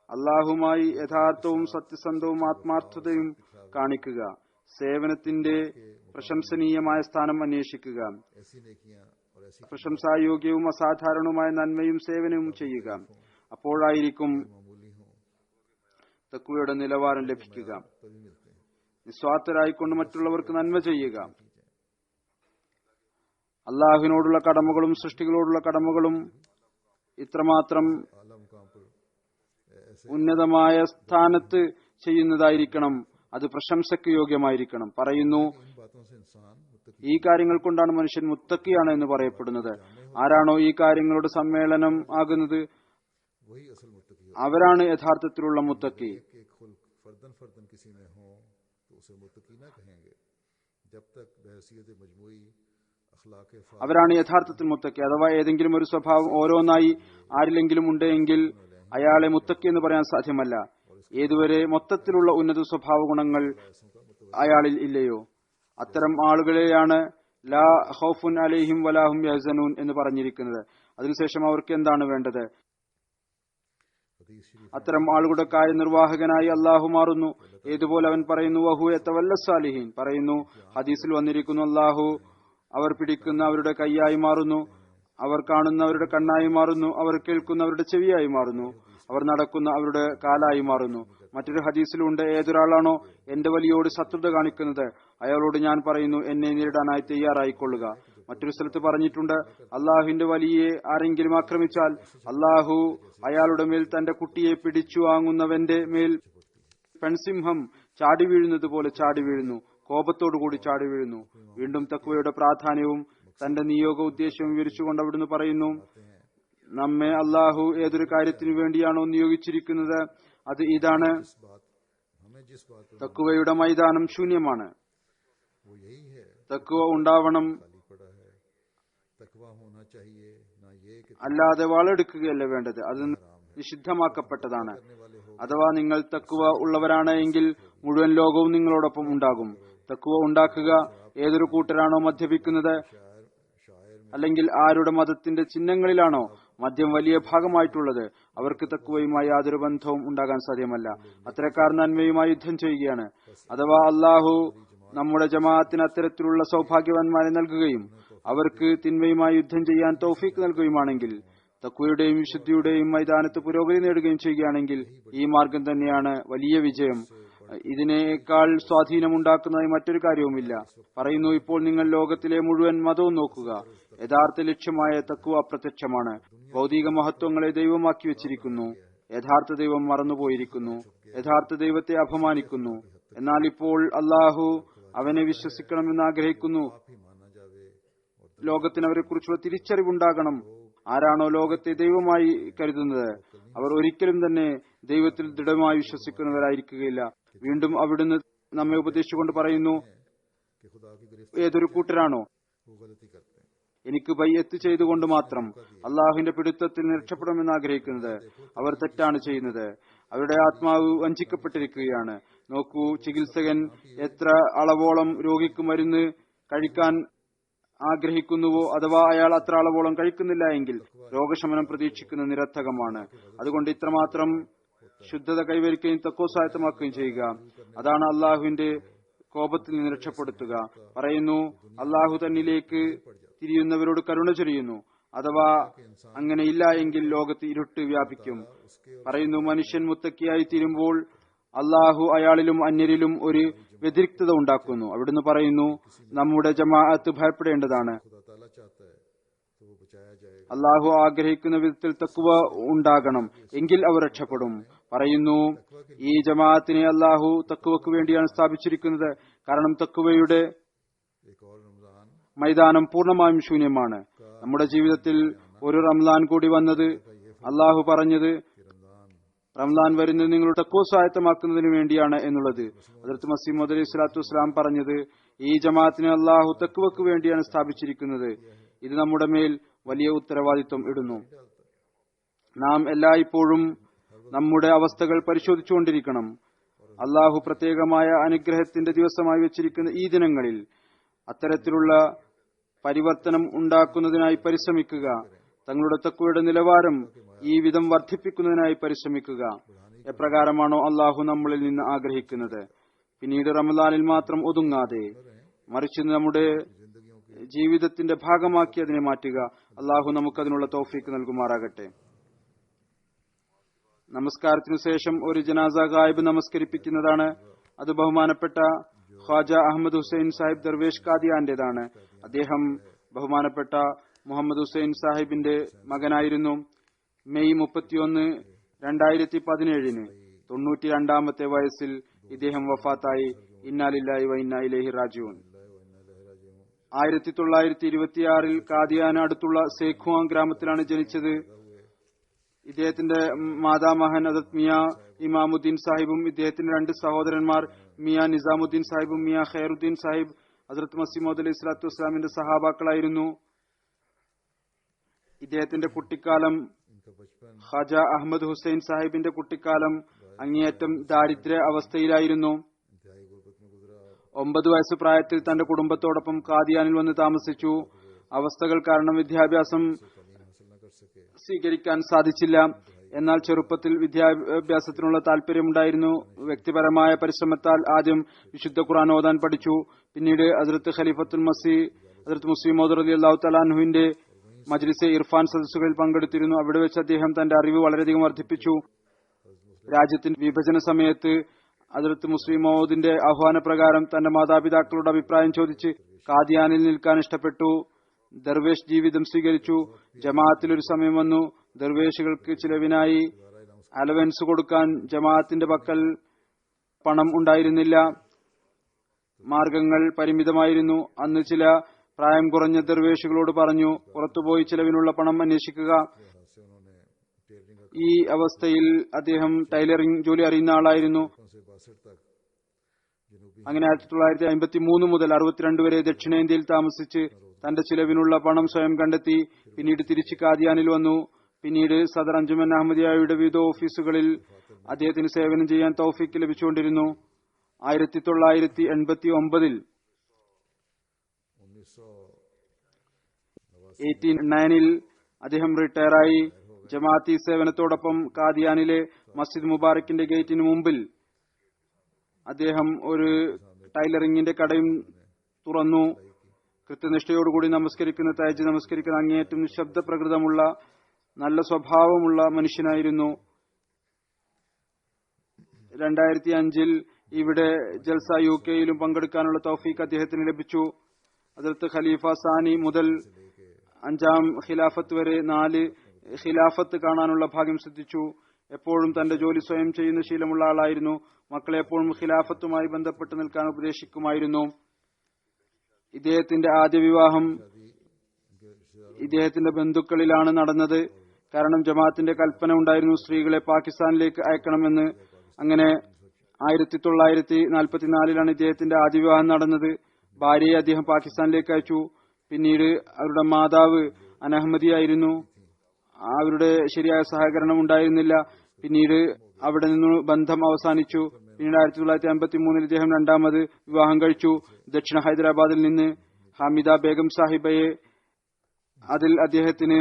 അള്ളാഹുമായി യഥാർത്ഥവും സത്യസന്ധവും ആത്മാർത്ഥതയും കാണിക്കുക. സേവനത്തിന്റെ പ്രശംസനീയമായ സ്ഥാനം അന്വേഷിക്കുക. പ്രശംസായോഗ്യവും അസാധാരണവുമായ നന്മയും സേവനവും ചെയ്യുക. അപ്പോഴായിരിക്കും തഖ്വയുടെ നിലവാരം ലഭിക്കുക. നിസ്വാർത്ഥരായിക്കൊണ്ട് മറ്റുള്ളവർക്ക് നന്മ ചെയ്യുക. അള്ളാഹുവിനോടുള്ള കടമകളും സൃഷ്ടികളോടുള്ള കടമകളും ഇത്രമാത്രം ഉന്നതമായ സ്ഥാനത്ത് ചെയ്യുന്നതായിരിക്കണം. അത് പ്രശംസയ്ക്ക് യോഗ്യമായിരിക്കണം. പറയുന്നു, ഈ കാര്യങ്ങൾ കൊണ്ടാണ് മനുഷ്യൻ മുത്തക്കിയാണ് എന്ന് പറയപ്പെടുന്നത്. ആരാണോ ഈ കാര്യങ്ങളുടെ സമ്മേളനം ആകുന്നത് वही असल मुत्तकी അവരാണ് യഥാർത്ഥത്തിലുള്ള മുത്തക്കി. के खुल्क फर्दन फर्दन किसी में हो तो उसे मुत्तकी ना कहेंगे जब तक बहसीयत मजमूई अखलाक അവരാണ് യഥാർത്ഥത്തിൽ മുത്തക്കി. അഥവാ ഏതെങ്കിലും ഒരു സ്വഭാവം ഓരോന്നായി ആരിലെങ്കിലും ഉണ്ടെങ്കിൽ അയാളെ മുത്തക്കി എന്ന് പറയാൻ സാധ്യമല്ല, ഏതുവരെ മൊത്തത്തിലുള്ള ഉന്നത സ്വഭാവ ഗുണങ്ങൾ അയാളിൽ ഇല്ലയോ. അത്തരം ആളുകളെയാണ് ലാ ഖൗഫുൻ അലൈഹിം വലാഹും യഹ്സനൂൻ എന്ന് പറഞ്ഞിരിക്കുന്നത്. അതിനുശേഷം അവർക്ക് എന്താണ് വേണ്ടത്? അത്തരം ആളുകളുടെ കാര്യനിർവാഹകനായി അള്ളാഹു മാറുന്നു. ഏതുപോലെ അവൻ പറയുന്നു വഹു യതവല്ല സാലിഹീൻ, പറയുന്നു ഹദീസിൽ വന്നിരിക്കുന്നു അള്ളാഹു അവർ പിടിക്കുന്ന അവരുടെ കൈയായി മാറുന്നു, അവർ കാണുന്ന അവരുടെ കണ്ണായി മാറുന്നു, അവർ കേൾക്കുന്ന അവരുടെ ചെവിയായി മാറുന്നു, അവർ നടക്കുന്ന അവരുടെ കാലായി മാറുന്നു. മറ്റൊരു ഹദീസിലുണ്ട്, ഏതൊരാളാണോ എന്റെ വലിയോട് ശത്രുത കാണിക്കുന്നത് അയാളോട് ഞാൻ പറയുന്നു എന്നെ നേരിടാനായി തയ്യാറായിക്കൊള്ളുക. മറ്റൊരു സ്ഥലത്ത് പറഞ്ഞിട്ടുണ്ട്, അള്ളാഹുവിന്റെ വലിയെ ആരെങ്കിലും ആക്രമിച്ചാൽ അള്ളാഹു അയാളുടെ മേൽ തന്റെ കുട്ടിയെ പിടിച്ചു വാങ്ങുന്നവന്റെ മേൽ പെൺസിംഹം ചാടി വീഴുന്നത് പോലെ ചാടി വീഴുന്നു, കോപത്തോടുകൂടി ചാടി വീഴുന്നു. വീണ്ടും തഖ്വയുടെ പ്രാധാന്യവും തന്റെ നിയോഗ ഉദ്ദേശവും വിവരിച്ചുകൊണ്ട് അവിടുന്ന് പറയുന്നു, നമ്മെ അള്ളാഹു ഏതൊരു കാര്യത്തിനു വേണ്ടിയാണോ നിയോഗിച്ചിരിക്കുന്നത് അത് ഇതാണ്, തഖ്വയുടെ മൈതാനം ശൂന്യമാണ്. തഖ്വ ഉണ്ടാവണം, അല്ലാതെ വാളെടുക്കുകയല്ല വേണ്ടത്, അത് നിഷിദ്ധമാക്കപ്പെട്ടതാണ്. അഥവാ നിങ്ങൾ തഖ്വ ഉള്ളവരാണ് എങ്കിൽ മുഴുവൻ ലോകവും നിങ്ങളോടൊപ്പം ഉണ്ടാകും. തഖ്വ ഉണ്ടാക്കുക ഏതൊരു കൂട്ടരാണോ മദ്യപിക്കുന്നത് അല്ലെങ്കിൽ ആരുടെ മതത്തിന്റെ ചിഹ്നങ്ങളിലാണോ മദ്യം വലിയ ഭാഗമായിട്ടുള്ളത് അവർക്ക് തഖ്വയുമായി യാതൊരു ബന്ധവും ഉണ്ടാകാൻ സാധ്യമല്ല. അത്തരക്കാർ നന്മയുമായി യുദ്ധം ചെയ്യുകയാണ്. അഥവാ അള്ളാഹു നമ്മുടെ ജമാഅത്തിന് അത്തരത്തിലുള്ള സൗഭാഗ്യവാന്മാരെ നൽകുകയും അവർക്ക് തിന്മയുമായി യുദ്ധം ചെയ്യാൻ തൗഫീഖ് നൽകുകയുമാണെങ്കിൽ, തഖ്വയുടെയും വിശുദ്ധിയുടെയും മൈതാനത്ത് പുരോഗതി നേടുകയും ചെയ്യുകയാണെങ്കിൽ ഈ മാർഗം തന്നെയാണ് വലിയ വിജയം. ഇതിനേക്കാൾ സ്വാധീനമുണ്ടാക്കുന്നതായി മറ്റൊരു കാര്യവുമില്ല. പറയുന്നു, ഇപ്പോൾ നിങ്ങൾ ലോകത്തിലെ മുഴുവൻ മതവും നോക്കുക, യഥാർത്ഥ ലക്ഷ്യമായ തഖ്വ അപ്രത്യക്ഷമാണ്. ഭൗതിക മഹത്വങ്ങളെ ദൈവമാക്കി വെച്ചിരിക്കുന്നു, യഥാർത്ഥ ദൈവം മറന്നുപോയിരിക്കുന്നു, യഥാർത്ഥ ദൈവത്തെ അപമാനിക്കുന്നു. എന്നാൽ ഇപ്പോൾ അള്ളാഹു അവനെ വിശ്വസിക്കണമെന്ന് ആഗ്രഹിക്കുന്നു. ലോകത്തിന് അവരെ കുറിച്ചുള്ള തിരിച്ചറിവുണ്ടാകണം. ആരാണോ ലോകത്തെ ദൈവമായി കരുതുന്നത് അവർ ഒരിക്കലും തന്നെ ദൈവത്തിൽ ദൃഢമായി വിശ്വസിക്കുന്നവരായിരിക്കുകയില്ല. വീണ്ടും അവിടുന്ന് നമ്മെ ഉപദേശിച്ചുകൊണ്ട് പറയുന്നു, ഏതൊരു കൂട്ടരാണോ എനിക്ക് ബൈഅത്ത് ചെയ്തുകൊണ്ട് മാത്രം അള്ളാഹുവിന്റെ പിടുത്തത്തിൽ രക്ഷപ്പെടണമെന്ന് ആഗ്രഹിക്കുന്നത് അവർ തെറ്റാണ് ചെയ്യുന്നത്. അവരുടെ ആത്മാവ് വഞ്ചിക്കപ്പെട്ടിരിക്കുകയാണ്. നോക്കൂ, ചികിത്സകൻ എത്ര അളവോളം രോഗിക്ക് മരുന്ന് കഴിക്കാൻ ആഗ്രഹിക്കുന്നുവോ അഥവാ അയാൾ അത്ര അളവോളം കഴിക്കുന്നില്ല എങ്കിൽ രോഗശമനം പ്രതീക്ഷിക്കുന്നത് നിരർത്ഥകമാണ്. അതുകൊണ്ട് ഇത്രമാത്രം ശുദ്ധത കൈവരിക്കുകയും തഖ്വസ്വായത്തമാക്കുകയും ചെയ്യുക, അതാണ് അള്ളാഹുവിന്റെ കോപത്തിൽ നിന്ന് രക്ഷപ്പെടുത്തുക. പറയുന്നു, അള്ളാഹു തന്നിലേക്ക് തിരിയുന്നവരോട് കരുണ ചൊരിയുന്നു. അഥവാ അങ്ങനെയില്ല എങ്കിൽ ലോകത്ത് ഇരുട്ട് വ്യാപിക്കും. പറയുന്നു, മനുഷ്യൻ മുത്തക്കിയായി തീരുമ്പോൾ അള്ളാഹു അയാളിലും അന്യരിലും ഒരു വ്യതിരിക്തത ഉണ്ടാക്കുന്നു. അവിടുന്ന് പറയുന്നു, നമ്മുടെ ജമാഅത്ത് ഭയപ്പെടേണ്ടതാണ്. അള്ളാഹു ആഗ്രഹിക്കുന്ന വിധത്തിൽ തഖ്വ ഉണ്ടാകണം, എങ്കിൽ അവർ രക്ഷപ്പെടും. പറയുന്നു, ഈ ജമാഅത്തിനെ അള്ളാഹു തഖ്വക്ക് വേണ്ടിയാണ് സ്ഥാപിച്ചിരിക്കുന്നത്. കാരണം തഖ്വയുടെ മൈതാനം പൂർണ്ണമായും ശൂന്യമാണ്. നമ്മുടെ ജീവിതത്തിൽ ഒരു റംലാൻ കൂടി വന്നത് അള്ളാഹു പറഞ്ഞത് റംലാൻ വരുന്നത് നിങ്ങളുടെ തഖ്വ സ്വായത്തമാക്കുന്നതിന് വേണ്ടിയാണ് എന്നുള്ളത്. ഹദ്റത്ത് മസീഹ് മൗഊദ് അലൈഹി സ്വലാത്തു വസ്സലാം പറഞ്ഞത് ഈ ജമാഅത്തിനെ അള്ളാഹു തഖ്വക്ക് വേണ്ടിയാണ് സ്ഥാപിച്ചിരിക്കുന്നത്. ഇത് നമ്മുടെ മേൽ വലിയ ഉത്തരവാദിത്വം ഇടുന്നു. നാം എല്ലായ്പ്പോഴും നമ്മുടെ അവസ്ഥകൾ പരിശോധിച്ചുകൊണ്ടിരിക്കണം. അള്ളാഹു പ്രത്യേകമായ അനുഗ്രഹത്തിന്റെ ദിവസമായി വെച്ചിരിക്കുന്ന ഈ ദിനങ്ങളിൽ അത്തരത്തിലുള്ള പരിവർത്തനം ഉണ്ടാക്കുന്നതിനായി പരിശ്രമിക്കുക. തങ്ങളുടെ തഖ്വയുടെ നിലവാരം ഈ വിധം വർദ്ധിപ്പിക്കുന്നതിനായി പരിശ്രമിക്കുക. എപ്രകാരമാണോ അള്ളാഹു നമ്മളിൽ നിന്ന് ആഗ്രഹിക്കുന്നത്. പിന്നീട് റമദാനിൽ മാത്രം ഒതുങ്ങാതെ മറിച്ച് നമ്മുടെ ജീവിതത്തിന്റെ ഭാഗമാക്കി അതിനെ മാറ്റുക. അള്ളാഹു നമുക്കതിനുള്ള തൗഫീക്ക് നൽകുമാറാകട്ടെ. നമസ്കാരത്തിനു ശേഷം ഒരു ജനാസ ഗായിബ് നമസ്കരിപ്പിക്കുന്നതാണ്. അത് ബഹുമാനപ്പെട്ട ഖ്വാജ അഹമ്മദ് ഹുസൈൻ സാഹിബ് ദർവേഷ് ഖാദിയാന്റേതാണ്. അദ്ദേഹം ബഹുമാനപ്പെട്ട മുഹമ്മദ് ഹുസൈൻ സാഹിബിന്റെ മകനായിരുന്നു. മെയ് 31, 2017 92-ാമത്തെ വയസ്സിൽ ഇദ്ദേഹം വഫാത്തായി. ഇന്നാ ലില്ലാഹി വ ഇന്നാ ഇലൈഹി റാജിഊൻ. 1926 ഖാദിയാന് അടുത്തുള്ള സേഖ്വാൻ ഗ്രാമത്തിലാണ് ജനിച്ചത്. ഇദ്ദേഹത്തിന്റെ മാതാമഹൻ ഹദരത്ത് മിയ ഇമാമുദ്ദീൻ സാഹിബും ഇദ്ദേഹത്തിന്റെ രണ്ട് സഹോദരന്മാർ മിയ നിസാമുദ്ദീൻ സാഹിബും മിയ ഖൈറുദ്ദീൻ സാഹിബ് ഹദരത്ത് മസീമോദ് അലൈഹി സ്വലാത്തു വസ്സലാമിന്റെ സഹാബാക്കളായിരുന്നു. ഇദ്ദേഹത്തിന്റെ കുട്ടിക്കാലം ഖാജ അഹമ്മദ് ഹുസൈൻ സാഹിബിന്റെ കുട്ടിക്കാലം അങ്ങേയറ്റം ദാരിദ്ര്യ അവസ്ഥയിലായിരുന്നു. 9 വയസ്സ് പ്രായത്തിൽ തന്റെ കുടുംബത്തോടൊപ്പം ഖാദിയാനിൽ വന്ന് താമസിച്ചു. അവസ്ഥകൾ കാരണം വിദ്യാഭ്യാസം സ്വീകരിക്കാൻ സാധിച്ചില്ല. എന്നാൽ ചെറുപ്പത്തിൽ വിദ്യാഭ്യാസത്തിനുള്ള താല്പര്യമുണ്ടായിരുന്നു. വ്യക്തിപരമായ പരിശ്രമത്താൽ ആദ്യം വിശുദ്ധ ഖുർആൻ ഓതാൻ പഠിച്ചു. പിന്നീട് ഹസ്രത്ത് ഖലീഫത്തുൽ മസീഹ് ഹസ്രത്ത് മുസ്ലിം മൗദ് റളിയല്ലാഹു തആല അൻഹുവിന്റെ മജ്ലിസെ ഇർഫാൻ സദസ്സുകളിൽ പങ്കെടുത്തിരുന്നു. അവിടെ വെച്ച് അദ്ദേഹം തന്റെ അറിവ് വളരെയധികം വർദ്ധിപ്പിച്ചു. രാജ്യത്തിന്റെ വിഭജന സമയത്ത് ഹസ്രത്ത് മുസ്ലിം മൗദിന്റെ ആഹ്വാനപ്രകാരം തന്റെ മാതാപിതാക്കളുടെ അഭിപ്രായം ചോദിച്ച് ഖാദിയാനിൽ നിൽക്കാൻ ഇഷ്ടപ്പെട്ടു. ദർവേഷ് ജീവിതം സ്വീകരിച്ചു. ജമാഅത്തിൽ ഒരു സമയം വന്നു. ദർവേഷുകൾക്ക് ചിലവിനായി അലവൻസ് കൊടുക്കാൻ ജമാഅത്തിന്റെ പക്കൽ പണം ഉണ്ടായിരുന്നില്ല. മാർഗങ്ങൾ പരിമിതമായിരുന്നു. അന്ന് ചില പ്രായം കുറഞ്ഞ ദർവേഷുകളോട് പറഞ്ഞു, പുറത്തുപോയി ചിലവിനുള്ള പണം അന്വേഷിക്കുക. ഈ അവസ്ഥയിൽ അദ്ദേഹം ടൈലറിംഗ് ജോലി അറിയുന്ന ആളായിരുന്നു. അങ്ങനെ 1953 മുതൽ 62 വരെ ദക്ഷിണേന്ത്യയിൽ താമസിച്ച് തന്റെ ചിലവിനുള്ള പണം സ്വയം കണ്ടെത്തി. പിന്നീട് തിരിച്ച് ഖാദിയാനിൽ വന്നു. പിന്നീട് സദർ അഞ്ജുമൻ അഹമ്മദിയയുടെ വിവിധ ഓഫീസുകളിൽ അദ്ദേഹത്തിന് സേവനം ചെയ്യാൻ തൗഫീക്ക് ലഭിച്ചുകൊണ്ടിരുന്നു. 1989 ൽ അദ്ദേഹം റിട്ടയറായി. ജമാഅത്തി സേവനത്തോടൊപ്പം ഖാദിയാനിലെ മസ്ജിദ് മുബാറക്കിന്റെ ഗേറ്റിന് മുമ്പിൽ അദ്ദേഹം ഒരു ടൈലറിംഗിന്റെ കടയും തുറന്നു. കൃത്യനിഷ്ഠയോടുകൂടി നമസ്കരിക്കുന്ന, തഹജ്ജുദ് നമസ്കരിക്കുന്ന അങ്ങേയറ്റം നിശബ്ദ പ്രകൃതമുള്ള നല്ല സ്വഭാവമുള്ള മനുഷ്യനായിരുന്നു. 2005 ഇവിടെ ജൽസ UK പങ്കെടുക്കാനുള്ള തൗഫീഖ് അദ്ദേഹത്തിന് ലഭിച്ചു. ഹദ്റത്ത് ഖലീഫ സാനി മുതൽ 5ാം ഖിലാഫത്ത് വരെ 4 ഖിലാഫത്ത് കാണാനുള്ള ഭാഗ്യം സിദ്ധിച്ചു. എപ്പോഴും തന്റെ ജോലി സ്വയം ചെയ്യുന്ന ശീലമുള്ള ആളായിരുന്നു. മക്കളെ എപ്പോഴും ഖിലാഫത്തുമായി ബന്ധപ്പെട്ട് നിൽക്കാൻ ഉപദേശിക്കുമായിരുന്നു. ഇദ്ദേഹത്തിന്റെ ആദ്യ വിവാഹം ഇദ്ദേഹത്തിന്റെ ബന്ധുക്കളിലാണ് നടന്നത്. കാരണം ജമാഅത്തിന്റെ കൽപ്പന ഉണ്ടായിരുന്നു സ്ത്രീകളെ പാകിസ്ഥാനിലേക്ക് അയക്കണമെന്ന്. അങ്ങനെ 1944 ഇദ്ദേഹത്തിന്റെ ആദ്യ വിവാഹം നടന്നത്. ഭാര്യയെ അദ്ദേഹം പാകിസ്ഥാനിലേക്ക് അയച്ചു. പിന്നീട് അവരുടെ മാതാവ് അനഹമ്മദിയായിരുന്നു. അവരുടെ ശരിയായ സഹകരണം ഉണ്ടായിരുന്നില്ല. പിന്നീട് അവിടെ നിന്ന് ബന്ധം അവസാനിച്ചു. പിന്നീട് 1953 ഇദ്ദേഹം രണ്ടാമത് വിവാഹം കഴിച്ചു. ദക്ഷിണ ഹൈദരാബാദിൽ നിന്ന് ഹമീദ ബേഗം സാഹിബയെ. അതിൽ അദ്ദേഹത്തിന്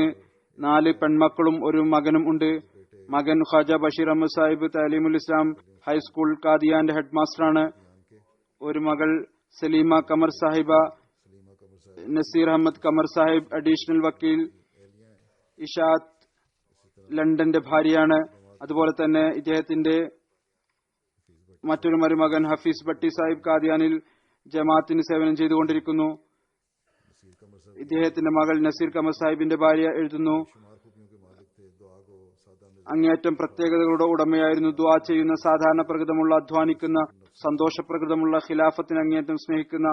4 പെൺമക്കളും ഒരു മകനും ഉണ്ട്. മകൻ ഖാജ ബഷീർ അഹമ്മദ് സാഹിബ് തലീമുൽ ഇസ്ലാം ഹൈസ്കൂൾ ഖാദിയാന്റെ ഹെഡ് മാസ്റ്ററാണ്. ഒരു മകൾ സലീമ കമർ സാഹിബ. നസീർ അഹമ്മദ് കമർ സാഹിബ് അഡീഷണൽ വക്കീൽ. ഇഷാത്ത് ലണ്ടന്റെ ഭാര്യയാണ്. അതുപോലെ തന്നെ ഇദ്ദേഹത്തിന്റെ മറ്റൊരു മരുമകൻ ഹഫീസ് ഭട്ടി സാഹിബ് ഖാദിയാനിൽ ജമാഅത്തിന് സേവനം ചെയ്തുകൊണ്ടിരിക്കുന്നു. ഇദ്ദേഹത്തിന്റെ മകൾ നസീർ കമർ സാഹിബിന്റെ ഭാര്യ എഴുതുന്നു, അങ്ങേയറ്റം പ്രത്യേകതകളുടെ ഉടമയായിരുന്നു. ദുആ ചെയ്യുന്ന, സാധാരണ പ്രകൃതമുള്ള, അധ്വാനിക്കുന്ന, സന്തോഷപ്രകൃതമുള്ള, ഖിലാഫത്തിന് അങ്ങേയറ്റം സ്നേഹിക്കുന്ന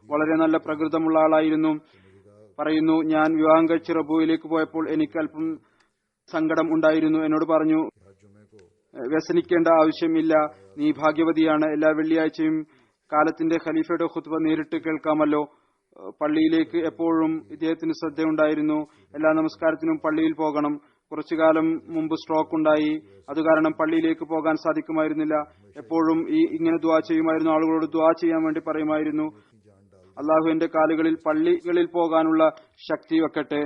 വളരെ നല്ല പ്രകൃതമുള്ള ആളായിരുന്നു. പറയുന്നു, ഞാൻ വിവാഹം കഴിച്ച് റബൂയിലേക്ക് പോയപ്പോൾ എനിക്ക് അല്പം സങ്കടം ഉണ്ടായിരുന്നു. എന്നോട് പറഞ്ഞു, വ്യസനിക്കേണ്ട ആവശ്യമില്ല, നീ ഭാഗ്യവതിയാണ്. എല്ലാ വെള്ളിയാഴ്ചയും കാലത്തിന്റെ ഖലീഫയുടെ ഖുത്ബ നേരിട്ട് കേൾക്കാമല്ലോ. പള്ളിയിലേക്ക് എപ്പോഴും ഇദ്ദേഹത്തിന് ശ്രദ്ധയുണ്ടായിരുന്നു. എല്ലാ നമസ്കാരത്തിനും പള്ളിയിൽ പോകണം. കുറച്ചുകാലം മുമ്പ് സ്ട്രോക്ക് ഉണ്ടായി. അതുകാരണം പള്ളിയിലേക്ക് പോകാൻ സാധിക്കുമായിരുന്നില്ല. എപ്പോഴും ഇങ്ങനെ ദുആ ചെയ്യുമായിരുന്നു. ആളുകളോട് ദുആ ചെയ്യാൻ വേണ്ടി പറയുമായിരുന്നു. അള്ളാഹു എന്റെ കാലുകളിൽ പള്ളികളിൽ പോകാനുള്ള ശക്തി വെക്കട്ടെ.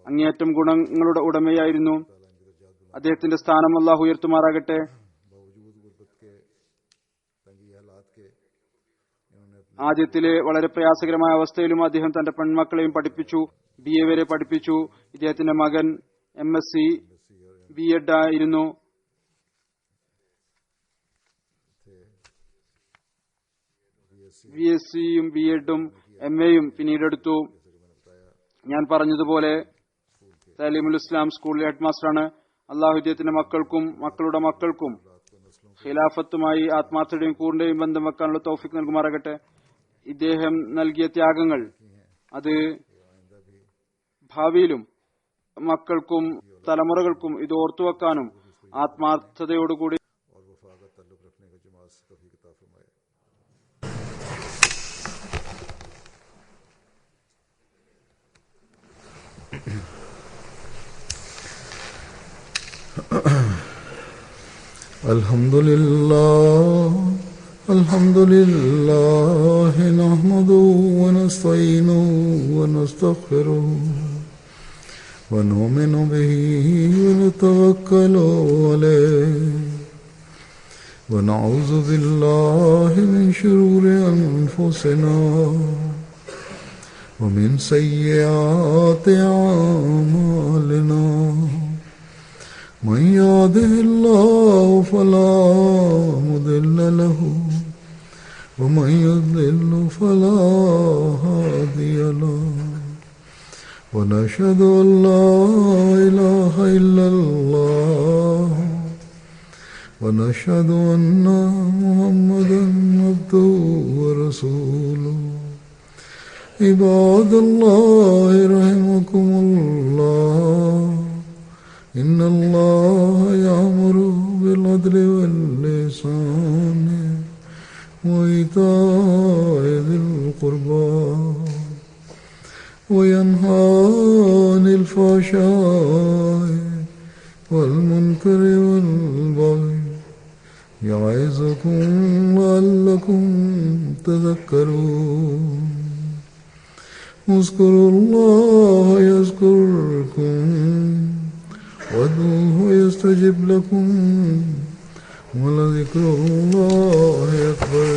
അങ്ങേയറ്റം ഗുണങ്ങളുടെ ഉടമയായിരുന്നു. അദ്ദേഹത്തിന്റെ സ്ഥാനം അള്ളാഹു ഉയർത്തുമാറാകട്ടെ. ആദ്യത്തിലെ വളരെ പ്രയാസകരമായ അവസ്ഥയിലും അദ്ദേഹം തന്റെ പെൺമക്കളെയും പഠിപ്പിച്ചു. BA വരെ പഠിപ്പിച്ചു. ഇദ്ദേഹത്തിന്റെ മകൻ MSc B.Ed ആയിരുന്നു. BSc-യും B.Ed-ഉം MA-യും പിന്നീട് എടുത്തു. ഞാൻ പറഞ്ഞതുപോലെ തലീമുൽ ഇസ്ലാം സ്കൂളിലെ ഹെഡ് മാസ്റ്ററാണ്. അള്ളാഹു ഇദ്ദേഹത്തിന്റെ മക്കൾക്കും മക്കളുടെ മക്കൾക്കും ഖിലാഫത്തുമായി ആത്മാർത്ഥതയും പൂർണ്ണയും ബന്ധം വെക്കാനുള്ള തൗഫീഖ് നൽകുമാറാകട്ടെ. ഇദ്ദേഹം നൽകിയ ത്യാഗങ്ങൾ അത് ഭാവിയിലും മക്കൾക്കും തലമുറകൾക്കും ഇത് ഓർത്തുവെക്കാനും ആത്മാർത്ഥതയോടുകൂടി और वफा का ताल्लुक रखने का जमात से तौफीक अता फरमाए। अल्हम्दुलिल्लाह नहमदुहु व नस्तईनुहु व नस्तगफिरुहु व नु'मिनु बिही व नतवक्कलु अलैहि व नऊज़ु बिल्लाहि मिन शुरूरि अनफुसिना व मिन सय्यिआति अअमालिना मन यहदिहिल्लाहु फला मुदिल्ल लहु व मन युद्लिल्हु फला हादिय लहु व नशहदु अन ला इलाहा इल्लल्लाह व नशहदु अन्ना मुहम्मदन अब्दुहु व रसूलुहु इबादल्लाहि रहमकुमुल्लाह إن الله يأمر بالعدل والإحسان وإيتاء ذي القربى وينهى عن الفحشاء والمنكر والبغي يعظكم لعلكم تذكرون اذكروا الله يذكركم وادعوه يستجب لكم ولذكر الله أكبر